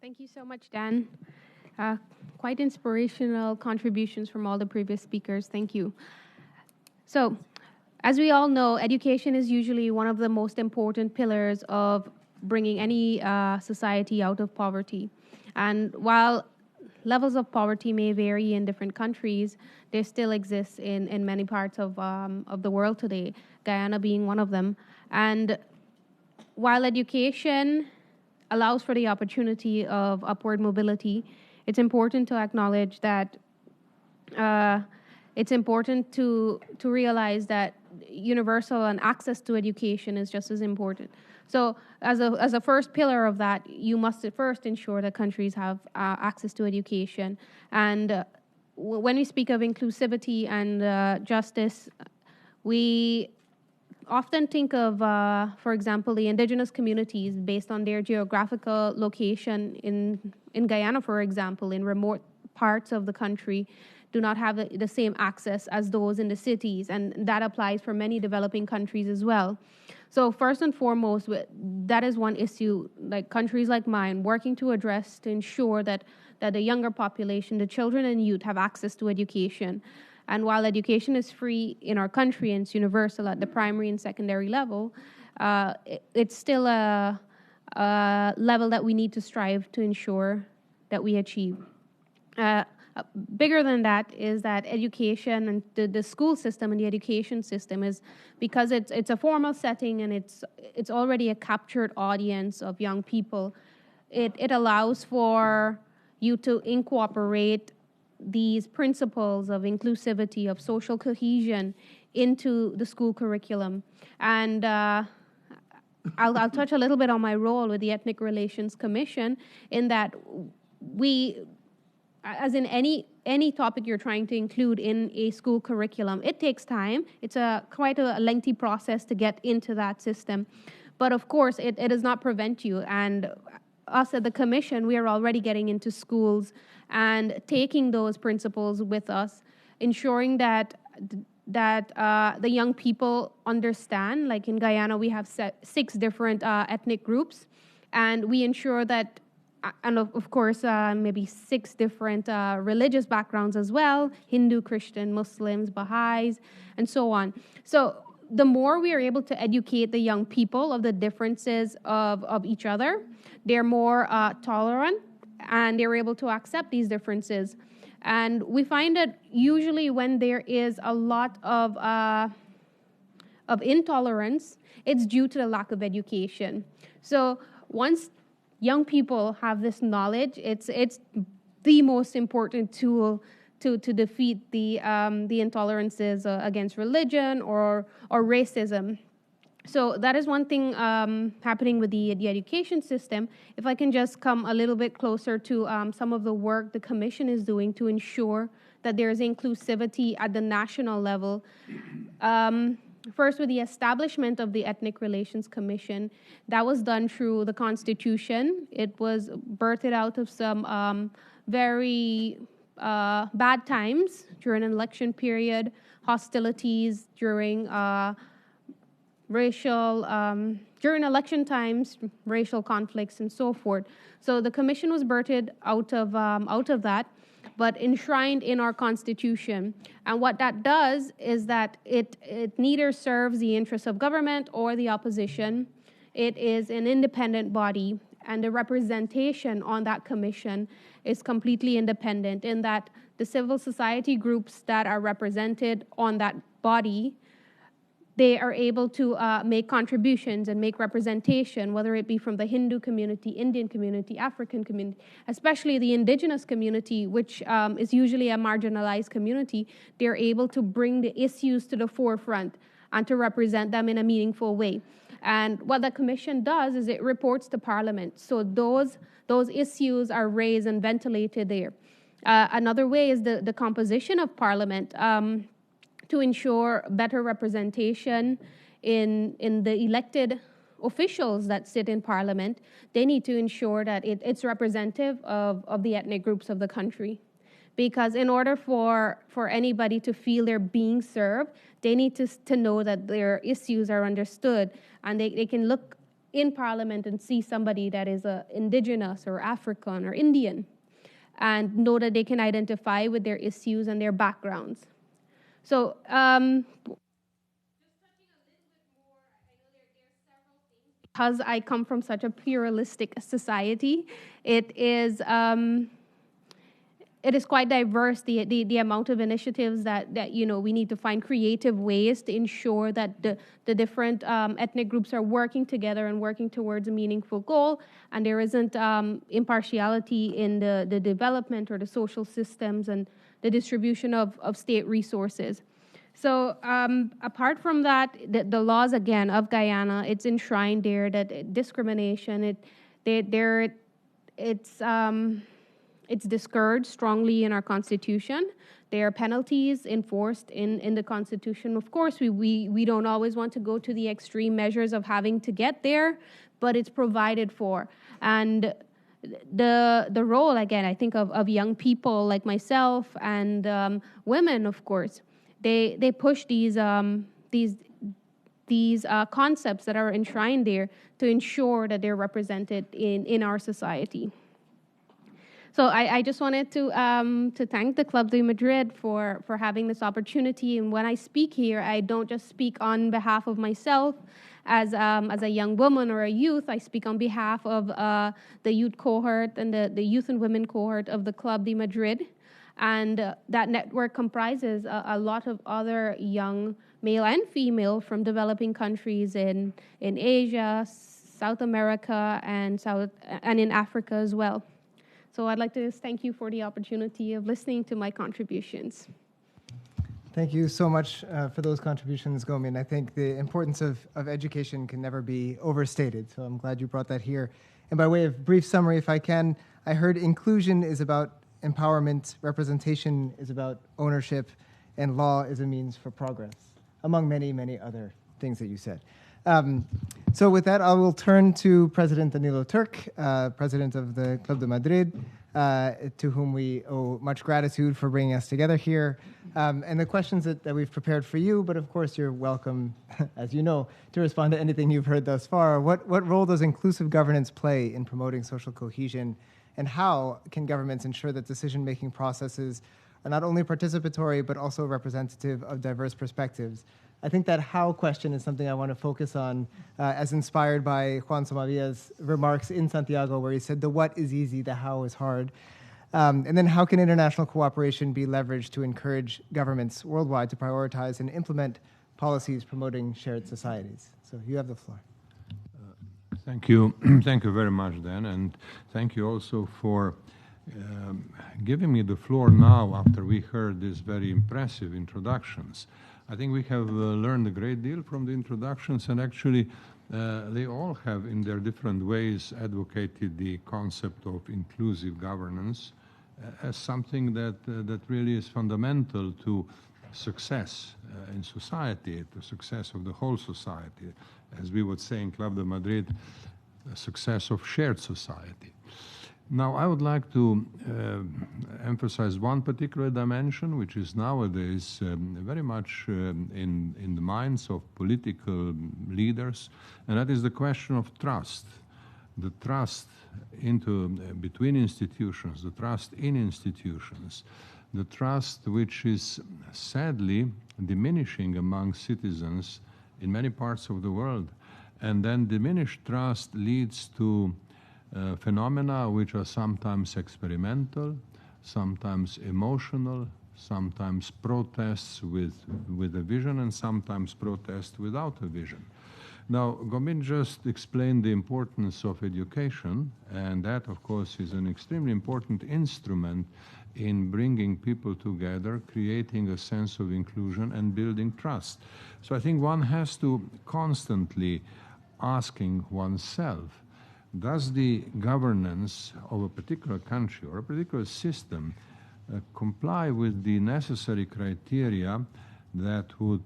Thank you so much, Dan. Quite inspirational contributions from all the previous speakers. Thank you. So, as we all know, education is usually one of the most important pillars of bringing any society out of poverty. And while levels of poverty may vary in different countries, they still exist in many parts of the world today, Guyana being one of them. And while education allows for the opportunity of upward mobility, it's important to acknowledge that it's important to realize that universal and access to education is just as important. So as a first pillar of that, you must first ensure that countries have access to education. And when we speak of inclusivity and justice, we often think of, for example, the indigenous communities based on their geographical location in Guyana, for example, in remote parts of the country, do not have the same access as those in the cities, and that applies for many developing countries as well. So first and foremost, that is one issue, like countries like mine, working to address to ensure that the younger population, the children and youth, have access to education. And while education is free in our country and it's universal at the primary and secondary level, it's still a level that we need to strive to ensure that we achieve. Bigger than that is that education and the school system and the education system is, because it's a formal setting and it's already a captured audience of young people, it allows for you to incorporate these principles of inclusivity, of social cohesion into the school curriculum. And I'll touch a little bit on my role with the Ethnic Relations Commission, in that we, as in any topic you're trying to include in a school curriculum, it takes time. It's quite a lengthy process to get into that system. But of course, it does not prevent you. And us at the Commission, we are already getting into schools and taking those principles with us, ensuring that the young people understand. Like in Guyana, we have 6 different ethnic groups, and we ensure that, and of course, maybe 6 different religious backgrounds as well: Hindu, Christian, Muslims, Baha'is, and so on. So the more we are able to educate the young people of the differences of each other, they're more tolerant, and they're able to accept these differences. And we find that usually when there is a lot of intolerance, it's due to the lack of education. So once young people have this knowledge, it's the most important tool to defeat the intolerances against religion or racism. So that is one thing happening with the education system. If I can just come a little bit closer to some of the work the Commission is doing to ensure that there is inclusivity at the national level. First, with the establishment of the Ethnic Relations Commission, that was done through the Constitution. It was birthed out of some very bad times during an election period, hostilities during during election times, racial conflicts, and so forth. So the Commission was birthed out of that, but enshrined in our Constitution. And what that does is that it neither serves the interests of government or the opposition. It is an independent body, and the representation on that commission is completely independent, in that the civil society groups that are represented on that body, they are able to make contributions and make representation, whether it be from the Hindu community, Indian community, African community, especially the indigenous community, which is usually a marginalized community. They're able to bring the issues to the forefront and to represent them in a meaningful way. And what the Commission does is it reports to Parliament. So those issues are raised and ventilated there. Another way is the composition of Parliament. To ensure better representation in the elected officials that sit in parliament, they need to ensure that it's representative of the ethnic groups of the country. Because in order for anybody to feel they're being served, they need to know that their issues are understood, and they can look in parliament and see somebody that is indigenous or African or Indian, and know that they can identify with their issues and their backgrounds. So because I come from such a pluralistic society, it is quite diverse, the amount of initiatives that we need to find creative ways to ensure that the different ethnic groups are working together and working towards a meaningful goal, and there isn't impartiality in the development or the social systems and the distribution of state resources. So apart from that, the laws, again, of Guyana, it's enshrined there that discrimination, it's discouraged strongly in our Constitution. There are penalties enforced in the Constitution. Of course, we don't always want to go to the extreme measures of having to get there, but it's provided for. And the role, again, I think of young people like myself and women, of course, they push these concepts that are enshrined there to ensure that they're represented in our society. So I just wanted to thank the Club de Madrid for having this opportunity. And when I speak here, I don't just speak on behalf of myself as a young woman or a youth. I speak on behalf of the youth cohort and the youth and women cohort of the Club de Madrid. And that network comprises a lot of other young male and female from developing countries in Asia, South America, and in Africa as well. So I'd like to thank you for the opportunity of listening to my contributions. Thank you so much for those contributions, Gomi. And I think the importance of education can never be overstated. So I'm glad you brought that here. And by way of brief summary, if I can, I heard inclusion is about empowerment, representation is about ownership, and law is a means for progress, among many, many other things that you said. So with that, I will turn to President Danilo Turk, President of the Club de Madrid, to whom we owe much gratitude for bringing us together here. And the questions that we've prepared for you, but of course you're welcome, as you know, to respond to anything you've heard thus far. What role does inclusive governance play in promoting social cohesion, and how can governments ensure that decision-making processes are not only participatory, but also representative of diverse perspectives? I think that how question is something I want to focus on, as inspired by Juan Somavia's remarks in Santiago, where he said the what is easy, the how is hard. And then how can international cooperation be leveraged to encourage governments worldwide to prioritize and implement policies promoting shared societies? So you have the floor. Thank you. Thank you very much, Dan, and thank you also for giving me the floor now after we heard these very impressive introductions. I think we have learned a great deal from the introductions, and actually they all have, in their different ways, advocated the concept of inclusive governance as something that really is fundamental to success in society, the success of the whole society. As we would say in Club de Madrid, the success of shared society. Now, I would like to emphasize one particular dimension, which is nowadays very much in the minds of political leaders, and that is the question of trust. The trust between institutions, the trust in institutions, the trust which is sadly diminishing among citizens in many parts of the world. And then diminished trust leads to phenomena which are sometimes experimental, sometimes emotional, sometimes protests with a vision, and sometimes protests without a vision. Now, Gomin just explained the importance of education, and that, of course, is an extremely important instrument in bringing people together, creating a sense of inclusion and building trust. So I think one has to constantly asking oneself, does the governance of a particular country or a particular system comply with the necessary criteria that would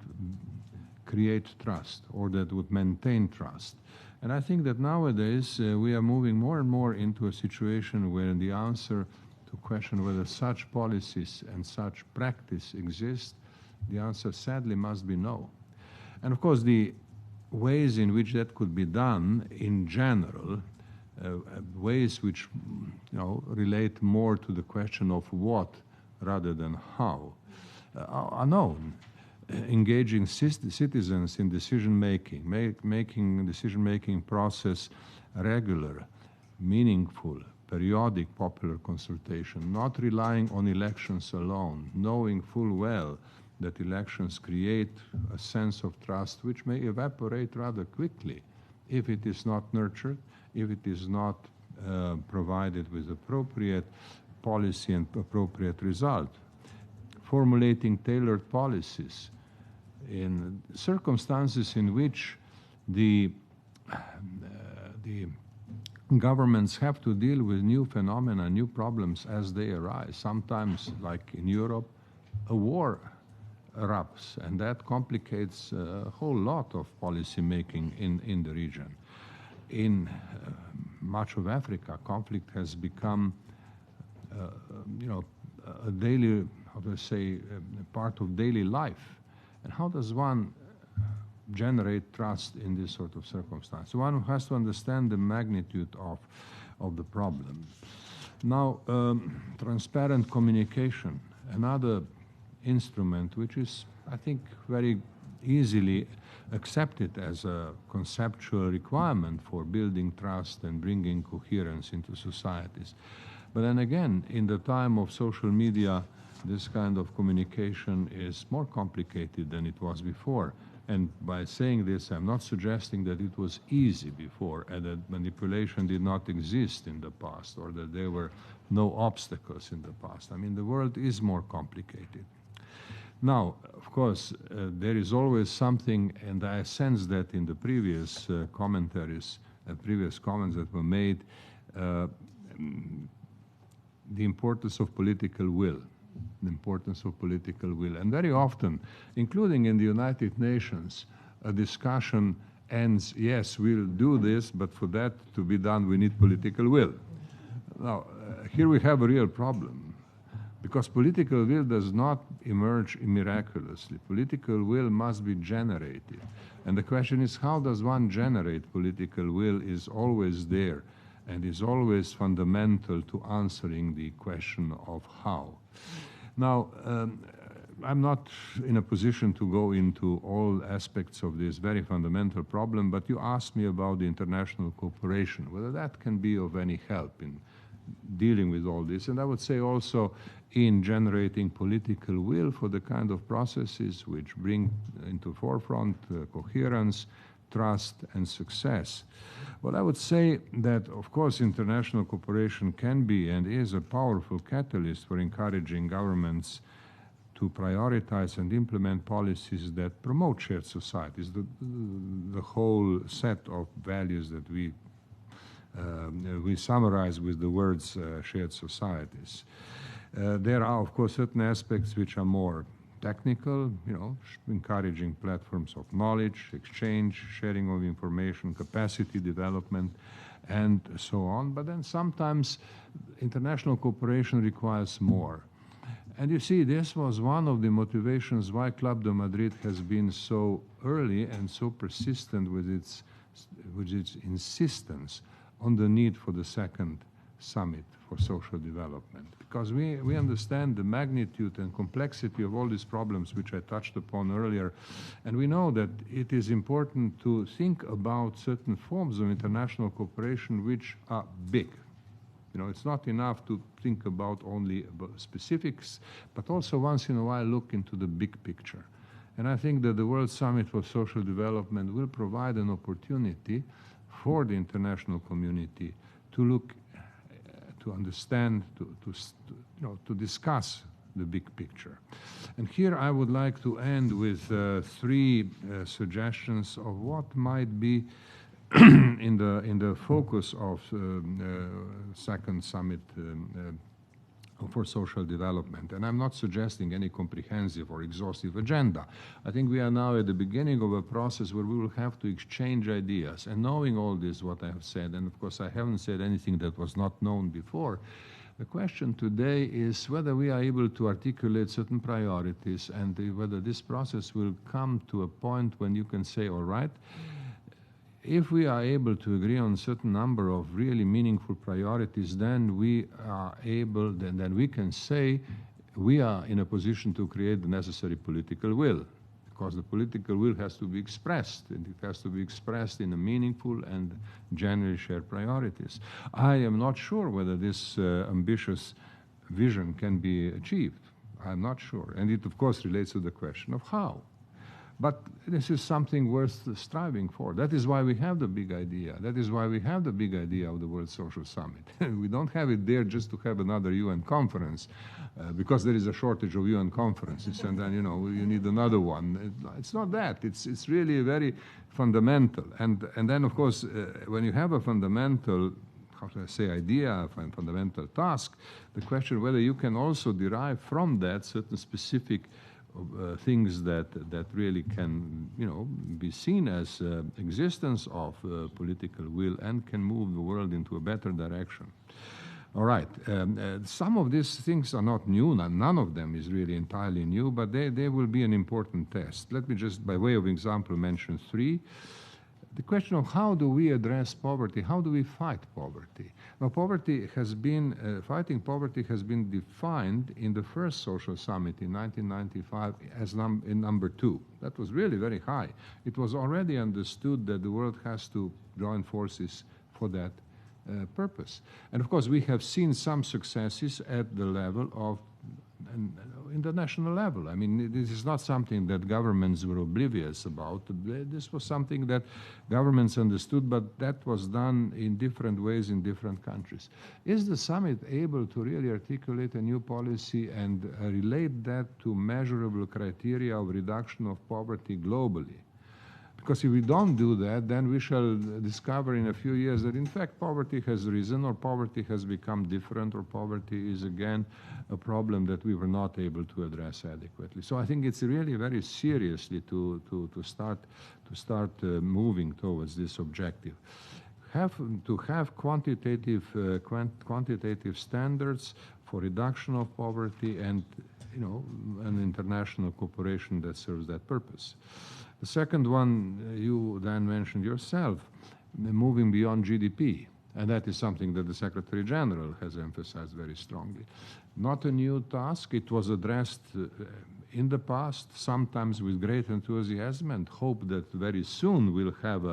create trust or that would maintain trust? And I think that nowadays we are moving more and more into a situation where the answer to question whether such policies and such practice exist, the answer sadly must be no. And of course the ways in which that could be done in general, ways which relate more to the question of what rather than how, are known. Engaging citizens in decision-making, making decision-making process regular, meaningful, periodic popular consultation, not relying on elections alone, knowing full well that elections create a sense of trust which may evaporate rather quickly if it is not nurtured, if it is not provided with appropriate policy and appropriate result. Formulating tailored policies in circumstances in which the governments have to deal with new phenomena, new problems as they arise. Sometimes, like in Europe, a war erupts, and that complicates a whole lot of policy making in the region. In much of Africa, conflict has become, a daily, part of daily life. And how does one generate trust in this sort of circumstance? One has to understand the magnitude of the problem. Now, transparent communication, another instrument which is, I think, very easily accepted as a conceptual requirement for building trust and bringing coherence into societies. But then again, in the time of social media, this kind of communication is more complicated than it was before. And by saying this, I'm not suggesting that it was easy before and that manipulation did not exist in the past or that there were no obstacles in the past. I mean, the world is more complicated. Now, of course, there is always something, and I sense that in the previous commentaries and previous comments that were made, the importance of political will. The importance of political will. And very often, including in the United Nations, a discussion ends, yes, we'll do this, but for that to be done, we need political will. Now, here we have a real problem, because political will does not emerge miraculously. Political will must be generated. And the question is, how does one generate political will is always there and is always fundamental to answering the question of how. Now, I'm not in a position to go into all aspects of this very fundamental problem, but you asked me about the international cooperation, whether that can be of any help in dealing with all this. And I would say also in generating political will for the kind of processes which bring into forefront coherence, trust, and success. Well, I would say that, of course, international cooperation can be and is a powerful catalyst for encouraging governments to prioritize and implement policies that promote shared societies, the whole set of values that we summarize with the words shared societies. There are, of course, certain aspects which are more technical, encouraging platforms of knowledge, exchange, sharing of information, capacity development, and so on. But then sometimes international cooperation requires more. And you see, this was one of the motivations why Club de Madrid has been so early and so persistent with its insistence on the need for the second summit for social development. Because we understand the magnitude and complexity of all these problems which I touched upon earlier, and we know that it is important to think about certain forms of international cooperation which are big. It's not enough to think about only specifics, but also once in a while look into the big picture. And I think that the World Summit for Social Development will provide an opportunity for the international community to look, to understand, to discuss the big picture. And here I would like to end with three suggestions of what might be in the focus of second summit for social development. And I'm not suggesting any comprehensive or exhaustive agenda. I think we are now at the beginning of a process where we will have to exchange ideas. And knowing all this, what I have said, and of course I haven't said anything that was not known before, the question today is whether we are able to articulate certain priorities and whether this process will come to a point when you can say, all right, if we are able to agree on a certain number of really meaningful priorities, then we are able, then we can say we are in a position to create the necessary political will. Because the political will has to be expressed, and it has to be expressed in a meaningful and generally shared priorities. I am not sure whether this ambitious vision can be achieved. I'm not sure. And it, of course, relates to the question of how. But this is something worth striving for. That is why we have the big idea. That is why we have the big idea of the World Social Summit. We don't have it there just to have another UN conference, because there is a shortage of UN conferences, and then, you know, you need another one. It's not that. It's really very fundamental. And then, of course, when you have a fundamental, how should I say, idea, a fundamental task, the question whether you can also derive from that certain specific things that really can, you know, be seen as existence of political will and can move the world into a better direction. All right. Some of these things are not new. None of them is really entirely new, but they will be an important test. Let me just, by way of example, mention three. The question of how do we address poverty? How do we fight poverty? Now, poverty has been, fighting poverty has been defined in the first social summit in 1995 as number 2. That was really very high. It was already understood that the world has to join forces for that purpose. And of course, we have seen some successes at the level of in the national level. I mean, this is not something that governments were oblivious about. This was something that governments understood, but that was done in different ways in different countries. Is the summit able to really articulate a new policy and relate that to measurable criteria of reduction of poverty globally? Because if we don't do that, then we shall discover in a few years that in fact poverty has risen, or poverty has become different, or poverty is again a problem that we were not able to address adequately. So I think it's really very seriously to start moving towards this objective. To have quantitative standards for reduction of poverty and, you know, an international cooperation that serves that purpose. The second one, you then mentioned yourself, moving beyond GDP. And that is something that the Secretary General has emphasized very strongly. Not a new task. It was addressed in the past, sometimes with great enthusiasm, and hope that very soon we'll have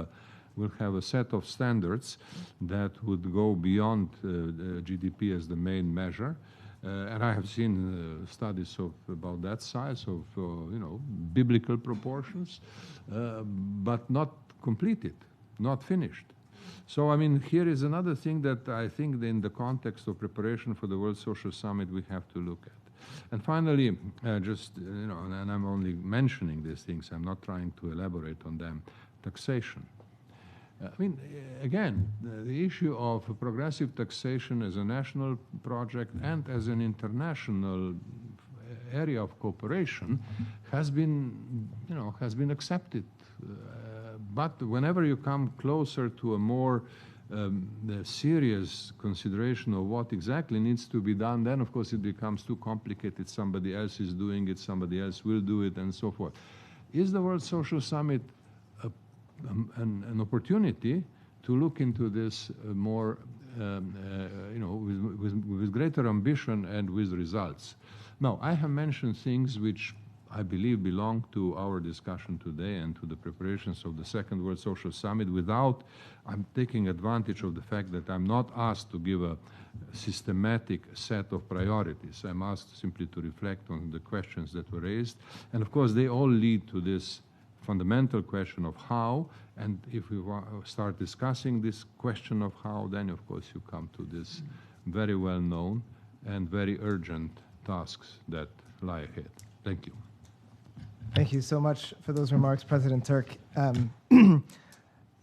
a set of standards that would go beyond GDP as the main measure. And I have seen studies about that size of, you know, biblical proportions, but not completed, not finished. So, I mean, here is another thing that I think in the context of preparation for the World Social Summit we have to look at. And finally, just, you know, and I'm only mentioning these things, I'm not trying to elaborate on them, taxation. I mean, again, the issue of progressive taxation as a national project and as an international area of cooperation has been, you know, has been accepted. But whenever you come closer to a more serious consideration of what exactly needs to be done, then of course it becomes too complicated. Somebody else is doing it, somebody else will do it, and so forth. Is the World Social Summit an opportunity to look into this more, you know, with greater ambition and with results? Now, I have mentioned things which I believe belong to our discussion today and to the preparations of the Second World Social Summit without I'm taking advantage of the fact that I'm not asked to give a systematic set of priorities. I'm asked simply to reflect on the questions that were raised. And of course, they all lead to this fundamental question of how, and if we start discussing this question of how, then of course you come to this very well known and very urgent tasks that lie ahead. Thank you. Thank you so much for those remarks, President Turk.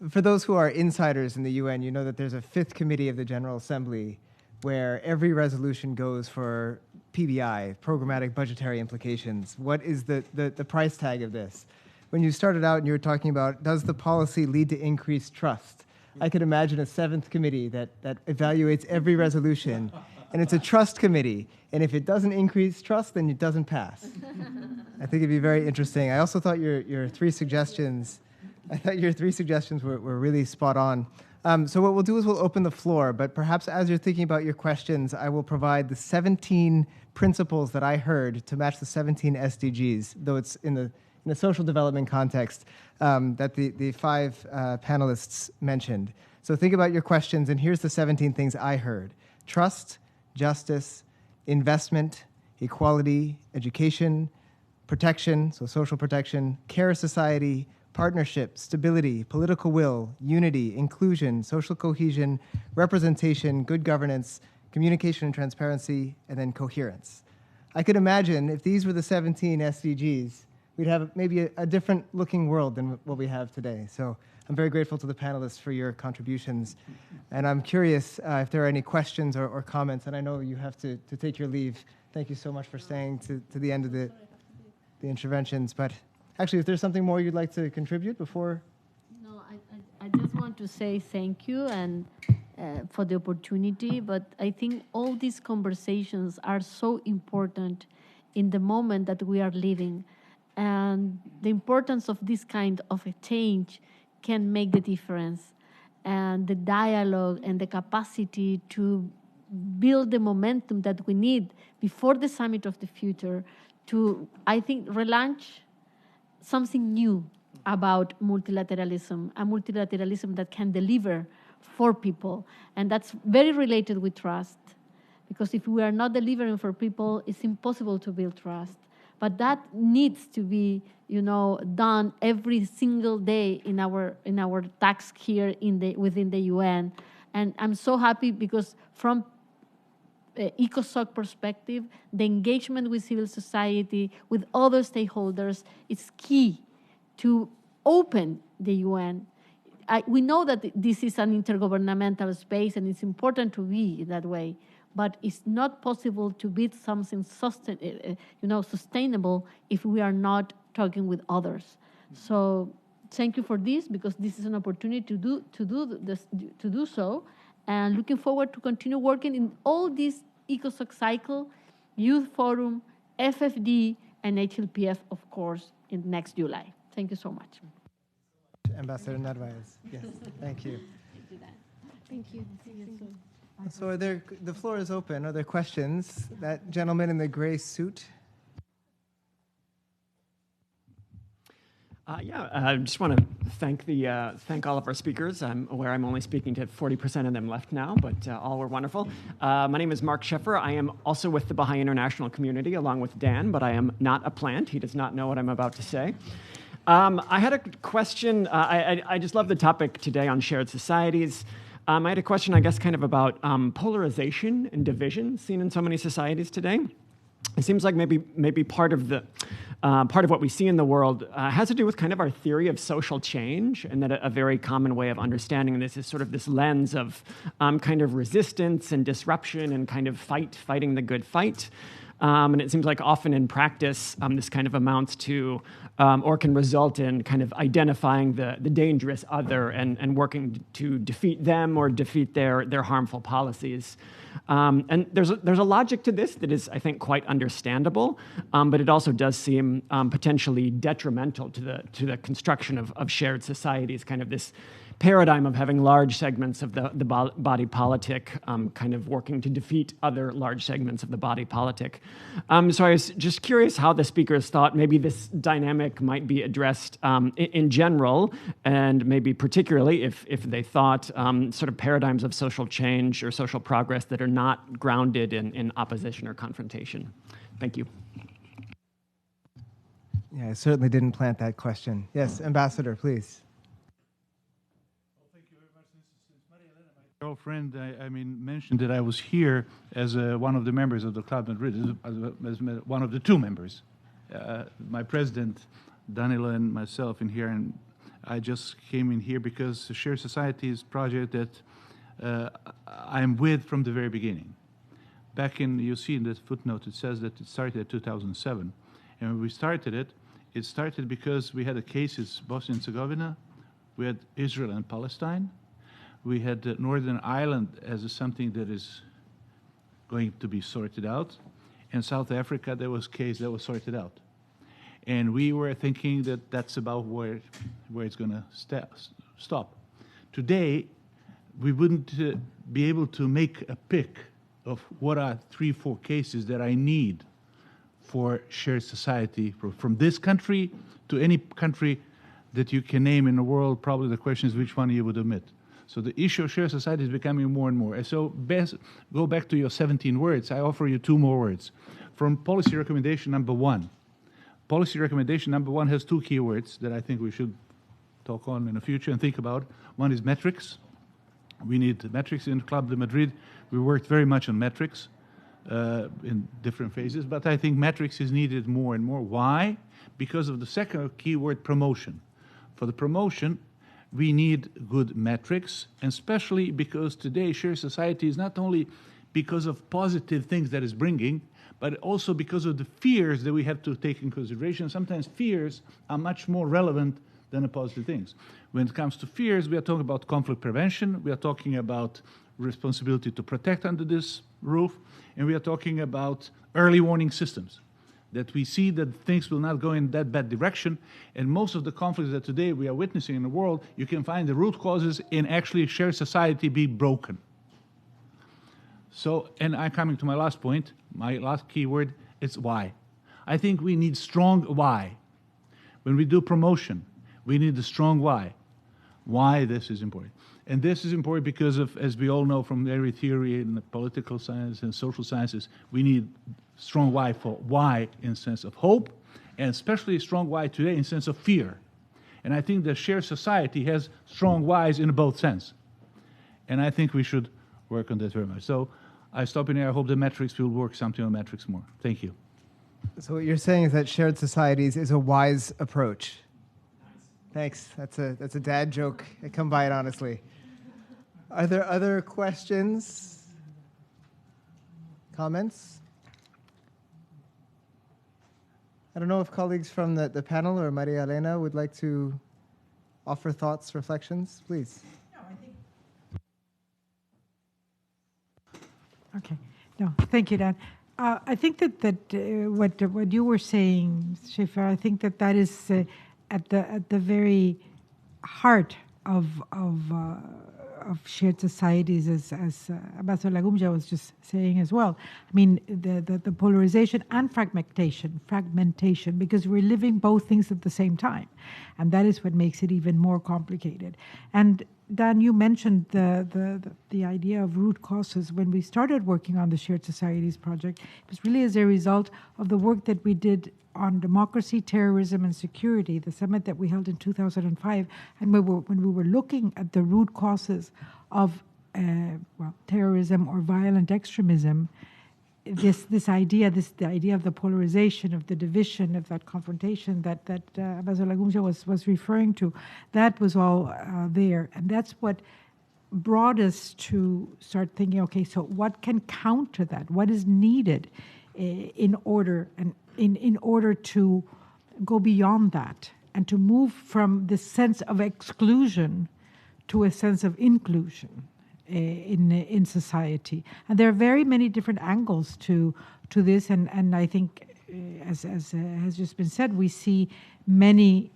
For those who are insiders in the UN, you know that there's a 5th committee of the General Assembly where every resolution goes for PBI, programmatic budgetary implications? What is the price tag of this? When you started out and you were talking about, does the policy lead to increased trust? I could imagine a seventh committee that evaluates every resolution, and it's a trust committee. And if it doesn't increase trust, then it doesn't pass. I think it'd be very interesting. I also thought your three suggestions, were really spot on. So what we'll do is we'll open the floor, but perhaps as you're thinking about your questions, I will provide the 17 principles that I heard to match the 17 SDGs, though it's in the social development context that the five panelists mentioned. So think about your questions, and here's the 17 things I heard: trust, justice, investment, equality, education, protection, so social protection, care society, partnership, stability, political will, unity, inclusion, social cohesion, representation, good governance, communication and transparency, and then coherence. I could imagine if these were the 17 SDGs, we'd have maybe a different looking world than what we have today. So I'm very grateful to the panelists for your contributions. And I'm curious if there are any questions or comments, and I know you have to take your leave. Thank you so much for staying to the end of the interventions. But actually, if there's something more you'd like to contribute before? No, I just want to say thank you and for the opportunity, but I think all these conversations are so important in the moment that we are living. And the importance of this kind of a change can make the difference. And the dialogue and the capacity to build the momentum that we need before the summit of the future to, I think, relaunch something new about multilateralism, a multilateralism that can deliver for people. And that's very related with trust, because if we are not delivering for people, it's impossible to build trust. But that needs to be, done every single day in our task here within the UN. And I'm so happy because from ECOSOC perspective, the engagement with civil society, with other stakeholders, is key to open the UN. We know that this is an intergovernmental space and it's important to be that way, but it's not possible to build something sustainable if we are not talking with others. So thank you for this, because this is an opportunity to do so, and looking forward to continue working in all these ECOSOC cycle, Youth Forum, FFD, and HLPF, of course, in next July. Thank you so much. Ambassador Narvaez. Yes, thank you. Thank you. So the floor is open. Are there questions? That gentleman in the gray suit. I just want to thank all of our speakers. I'm aware I'm only speaking to 40% of them left now, but all were wonderful. My name is Mark Scheffer. I am also with the Baha'i International Community, along with Dan, but I am not a plant. He does not know what I'm about to say. I had a question. I just love the topic today on shared societies. I had a question, I guess, kind of about polarization and division seen in so many societies today. It seems like maybe part of what we see in the world has to do with kind of our theory of social change, and that a very common way of understanding this is sort of this lens of kind of resistance and disruption and kind of fighting the good fight. And it seems like often in practice, this kind of amounts to or can result in kind of identifying the dangerous other and working to defeat them or defeat their harmful policies. And there's a logic to this that is, I think, quite understandable, but it also does seem potentially detrimental to the construction of shared societies, kind of this paradigm of having large segments of the body politic kind of working to defeat other large segments of the body politic. So I was just curious how the speakers thought maybe this dynamic might be addressed in general, and maybe particularly if they thought sort of paradigms of social change or social progress that are not grounded in opposition or confrontation. Thank you. Yeah, I certainly didn't plant that question. Yes, Ambassador, please. Girlfriend, mentioned that I was here as one of the members of the Club Madrid, as one of the two members. My president, Danilo, and myself in here, and I just came in here because the Shared Societies project that I'm with from the very beginning. Back in, you see in the footnote, it says that it started in 2007. And when we started it, it started because we had a case in Bosnia and Herzegovina, we had Israel and Palestine, we had Northern Ireland as something that is going to be sorted out, and South Africa, there was a case that was sorted out. And we were thinking that that's about where it's going to stop. Today, we wouldn't be able to make a pick of what are 3-4 cases that I need for shared society from this country to any country that you can name in the world. Probably the question is which one you would omit. So the issue of shared society is becoming more and more. And so go back to your 17 words. I offer you 2 more words. From policy recommendation number 1. Policy recommendation number 1 has 2 keywords that I think we should talk on in the future and think about. One is metrics. We need metrics in Club de Madrid. We worked very much on metrics in different phases, but I think metrics is needed more and more. Why? Because of the second keyword, promotion. For the promotion, we need good metrics, and especially because today shared society is not only because of positive things that it's bringing, but also because of the fears that we have to take in consideration. Sometimes fears are much more relevant than the positive things. When it comes to fears, we are talking about conflict prevention, we are talking about responsibility to protect under this roof, and we are talking about early warning systems, that we see that things will not go in that bad direction. And most of the conflicts that today we are witnessing in the world, you can find the root causes in actually shared society being broken. So, and I'm coming to my last point, my last keyword, it's why. I think we need strong why. When we do promotion, we need a strong why. Why this is important. And this is important because of, as we all know from every theory in the political science and social sciences, we need strong why for why in sense of hope, and especially a strong why today in sense of fear. And I think the shared society has strong whys in both sense. And I think we should work on that very much. So I stop in here. I hope the metrics will work something on metrics more. Thank you. So what you're saying is that shared societies is a wise approach. Thanks. That's a dad joke. I come by it honestly. Are there other questions? Comments? I don't know if colleagues from the panel or Maria Elena would like to offer thoughts, reflections, please. Okay. No, thank you, Dan. I think that what you were saying, Schaefer, I think that is at the very heart of shared societies, as Ambassador Lagumja was just saying as well. I mean, the polarization and fragmentation, because we're living both things at the same time, and that is what makes it even more complicated. And Dan, you mentioned the idea of root causes. When we started working on the Shared Societies project, it was really as a result of the work that we did on democracy, terrorism, and security, the summit that we held in 2005, and when we were looking at the root causes of terrorism or violent extremism, the idea of the polarization, of the division, of that confrontation that Ambassador Lagumja was referring to, that was all there, and that's what brought us to start thinking, okay, so what can counter that? What is needed in order to go beyond that and to move from this sense of exclusion to a sense of inclusion in society? And there are very many different angles to this, and I think, as has just been said, we see many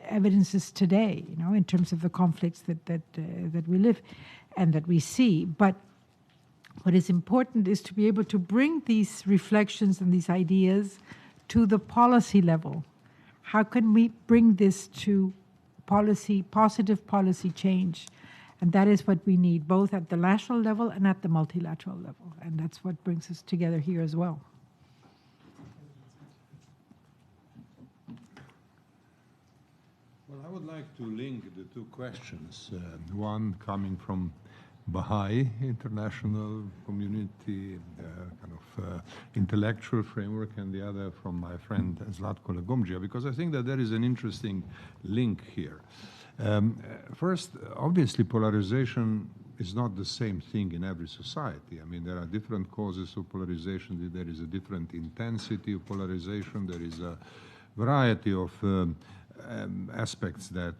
evidences today, in terms of the conflicts that we live and that we see. But what is important is to be able to bring these reflections and these ideas to the policy level. How can we bring this to positive policy change? And that is what we need, both at the national level and at the multilateral level. And that's what brings us together here as well. Well, I would like to link the two questions. One coming from Baha'i international community, intellectual framework, and the other from my friend Zlatko Lagumja, because I think that there is an interesting link here. First, obviously, polarization is not the same thing in every society. I mean, there are different causes of polarization. There is a different intensity of polarization. There is a variety of aspects that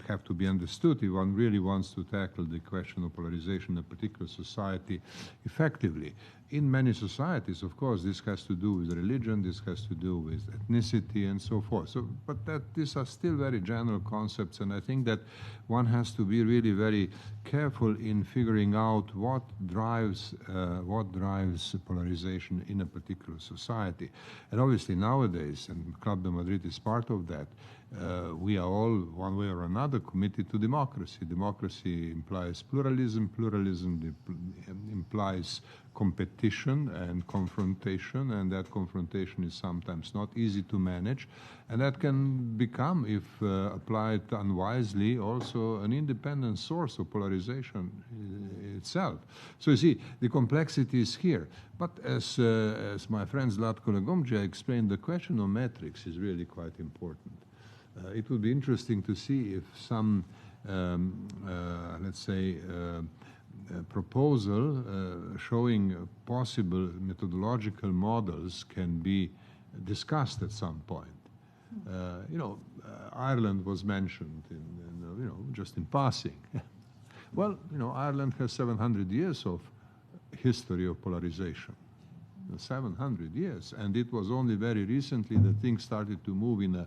have to be understood if one really wants to tackle the question of polarization in a particular society effectively. In many societies, of course, this has to do with religion, this has to do with ethnicity and so forth. But these are still very general concepts, and I think that one has to be really very careful in figuring out what drives polarization in a particular society. And obviously nowadays, and Club de Madrid is part of that, we are all, one way or another, committed to democracy. Democracy implies pluralism. Pluralism implies competition and confrontation, and that confrontation is sometimes not easy to manage, and that can become, if applied unwisely, also an independent source of polarization itself. So you see, the complexity is here. But as my friend Zlatko Legomdžija explained, the question of metrics is really quite important. It would be interesting to see if some, let's say, proposal showing possible methodological models can be discussed at some point. Ireland was mentioned just in passing. Well, Ireland has 700 years of history of polarization. 700 years, and it was only very recently that things started to move in a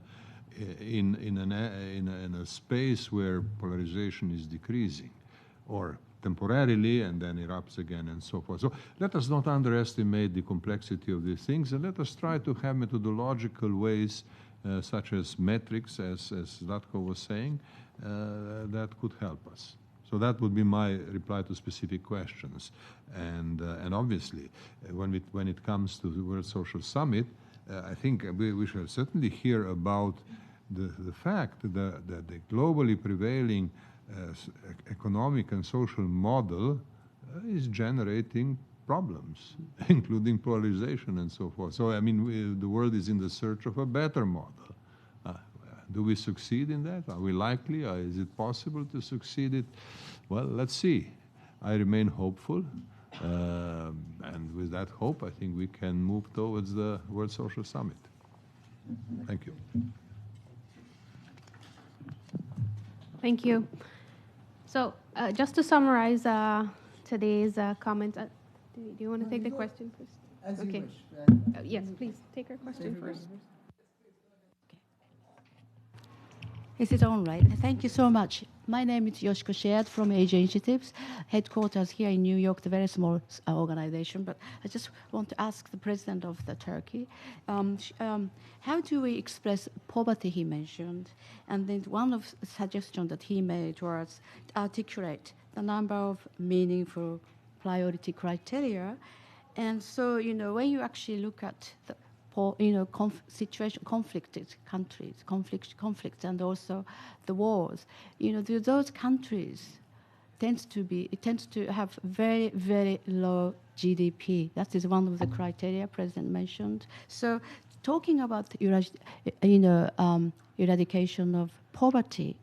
space where polarization is decreasing, or temporarily, and then erupts again, and so forth. So let us not underestimate the complexity of these things, and let us try to have methodological ways, such as metrics, as Zlatko was saying, that could help us. So that would be my reply to specific questions. And obviously, when it comes to the World Social Summit, I think we shall certainly hear about the fact that the globally prevailing economic and social model is generating problems, including polarization and so forth. So, I mean, the world is in the search of a better model. Do we succeed in that? Are we likely? Is it possible to succeed it? Well, let's see. I remain hopeful. And with that hope, I think we can move towards the World Social Summit. Thank you. Thank you. So just to summarize today's comment, do you want to take the question first? As okay. you wish. Yes, please take her question first. Is it all right? Thank you so much. My name is Yoshiko Shared from Asia Initiatives, headquarters here in New York, a very small organization. But I just want to ask the president of the Turkey, how do we express poverty he mentioned? And then one of the suggestions that he made was articulate the number of meaningful priority criteria. And so, when you actually look at the conflicted countries, conflicts, and also the wars. Those countries tends to have very, very low GDP. That is one of the criteria President mentioned. So, talking about eradication of poverty,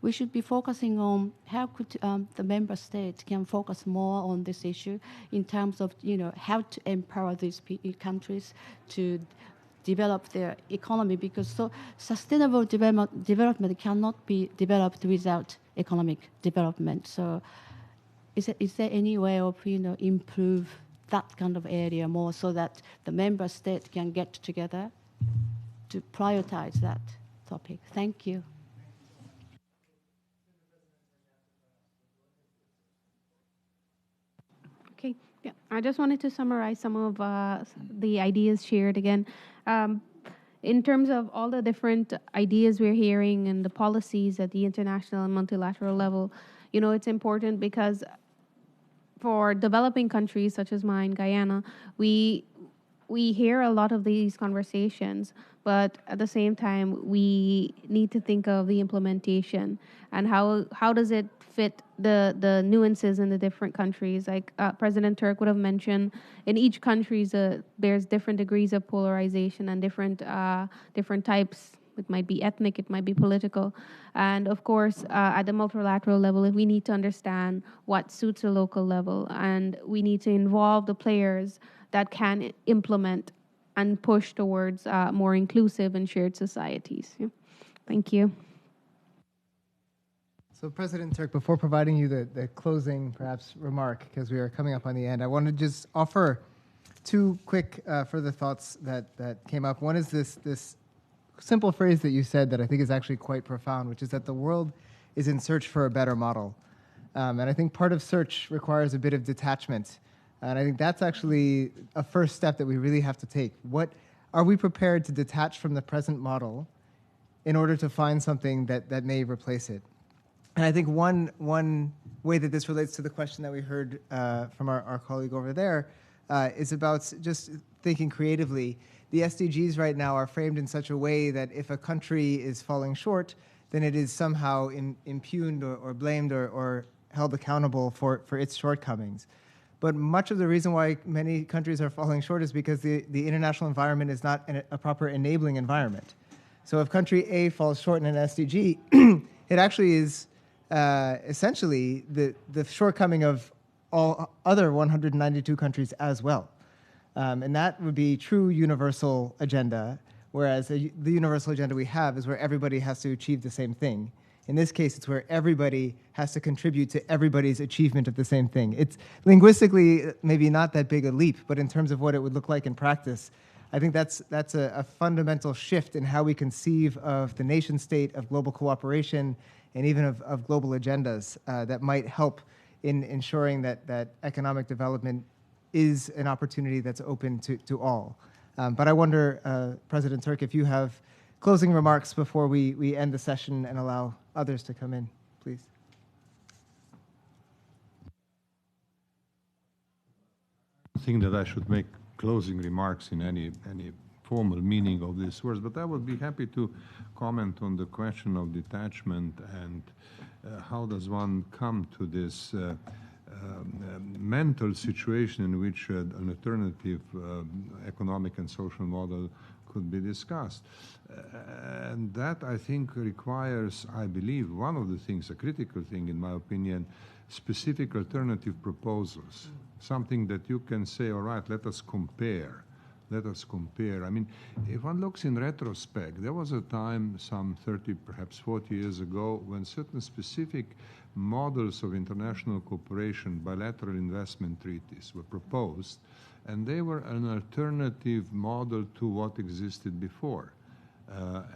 we should be focusing on how could the member states can focus more on this issue in terms of how to empower these countries to develop their economy, because sustainable development cannot be developed without economic development. So is there any way of improve that kind of area more so that the member states can get together to prioritize that topic? Thank you. Okay, yeah. I just wanted to summarize some of the ideas shared again. In terms of all the different ideas we're hearing and the policies at the international and multilateral level, it's important because for developing countries such as mine, Guyana, we hear a lot of these conversations, but at the same time, we need to think of the implementation and how does it fit the nuances in the different countries. Like President Turk would have mentioned, in each country there's different degrees of polarization and different types It might be ethnic, it might be political. And of course, at the multilateral level, we need to understand what suits a local level, and we need to involve the players that can implement and push towards more inclusive and shared societies. Yeah. Thank you. So President Turk, before providing you the closing, perhaps, remark, because we are coming up on the end, I want to just offer two quick further thoughts that came up. One is this simple phrase that you said that I think is actually quite profound, which is that the world is in search for a better model. And I think part of search requires a bit of detachment. And I think that's actually a first step that we really have to take. What are we prepared to detach from the present model in order to find something that may replace it? And I think one way that this relates to the question that we heard from our colleague over there is about just thinking creatively. The SDGs right now are framed in such a way that if a country is falling short, then it is somehow impugned or blamed or held accountable for its shortcomings. But much of the reason why many countries are falling short is because the international environment is not a proper enabling environment. So if country A falls short in an SDG, it actually is essentially the shortcoming of all other 192 countries as well. And that would be true universal agenda, whereas the universal agenda we have is where everybody has to achieve the same thing. In this case, it's where everybody has to contribute to everybody's achievement of the same thing. It's linguistically maybe not that big a leap, but in terms of what it would look like in practice, I think that's a fundamental shift in how we conceive of the nation state, of global cooperation, and even of global agendas that might help in ensuring that economic development is an opportunity that's open to all. But I wonder, President Turk, if you have closing remarks before we end the session and allow others to come in, please. I think that I should make closing remarks in any formal meaning of these words, but I would be happy to comment on the question of detachment and how does one come to this mental situation in which an alternative economic and social model could be discussed. And that, I think, requires, I believe, one of the things, a critical thing in my opinion, specific alternative proposals. Something that you can say, all right, let us compare. Let us compare. I mean, if one looks in retrospect, there was a time some 30, perhaps 40 years ago when certain specific models of international cooperation, bilateral investment treaties were proposed, and they were an alternative model to what existed before.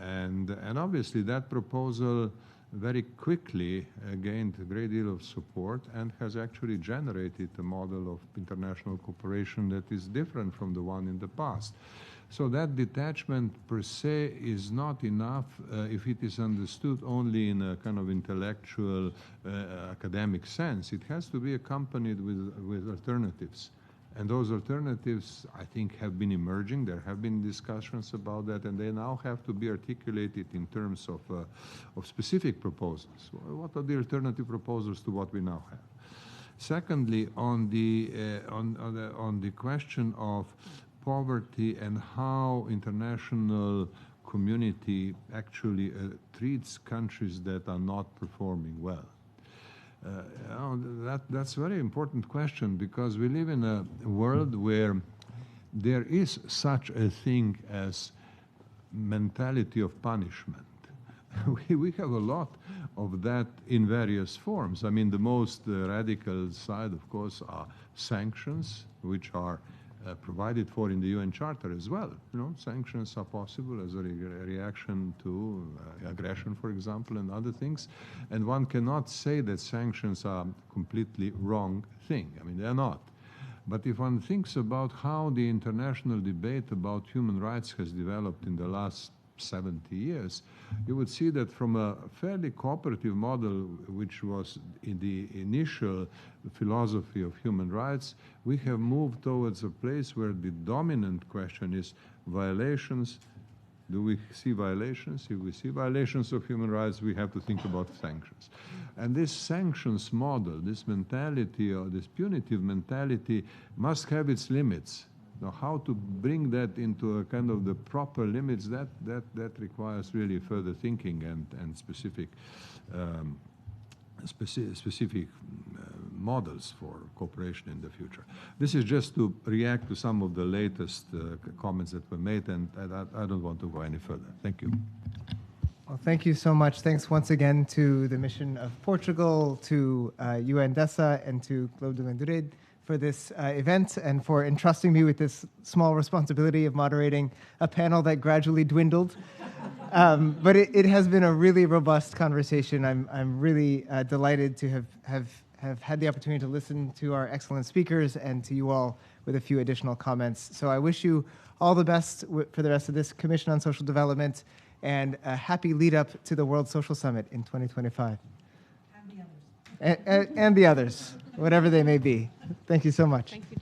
And obviously that proposal very quickly gained a great deal of support and has actually generated a model of international cooperation that is different from the one in the past. So that detachment per se is not enough if it is understood only in a kind of intellectual, academic sense. It has to be accompanied with alternatives. And those alternatives, I think, have been emerging. There have been discussions about that, and they now have to be articulated in terms of specific proposals. What are the alternative proposals to what we now have? Secondly, on the question of poverty and how international community actually treats countries that are not performing well. That's a very important question because we live in a world where there is such a thing as mentality of punishment. We have a lot of that in various forms. I mean, the most radical side, of course, are sanctions, which are provided for in the UN Charter as well. You know, sanctions are possible as a reaction to aggression, for example, and other things. And one cannot say that sanctions are a completely wrong thing. I mean, they're not. But if one thinks about how the international debate about human rights has developed in the last 70 years, you would see that from a fairly cooperative model, which was in the initial philosophy of human rights, we have moved towards a place where the dominant question is violations. Do we see violations? If we see violations of human rights, we have to think about sanctions. And this sanctions model, this mentality or this punitive mentality must have its limits. Now, how to bring that into a kind of the proper limits, that requires really further thinking and specific models for cooperation in the future. This is just to react to some of the latest comments that were made, and I don't want to go any further. Thank you. Well, thank you so much. Thanks once again to the mission of Portugal, to UN DESA, and to Club de Madrid for this event and for entrusting me with this small responsibility of moderating a panel that gradually dwindled. But it has been a really robust conversation. I'm really delighted to have had the opportunity to listen to our excellent speakers and to you all with a few additional comments. So I wish you all the best for the rest of this Commission on Social Development, and a happy lead up to the World Social Summit in 2025. And the others. And the others, whatever they may be. Thank you so much. Thank you.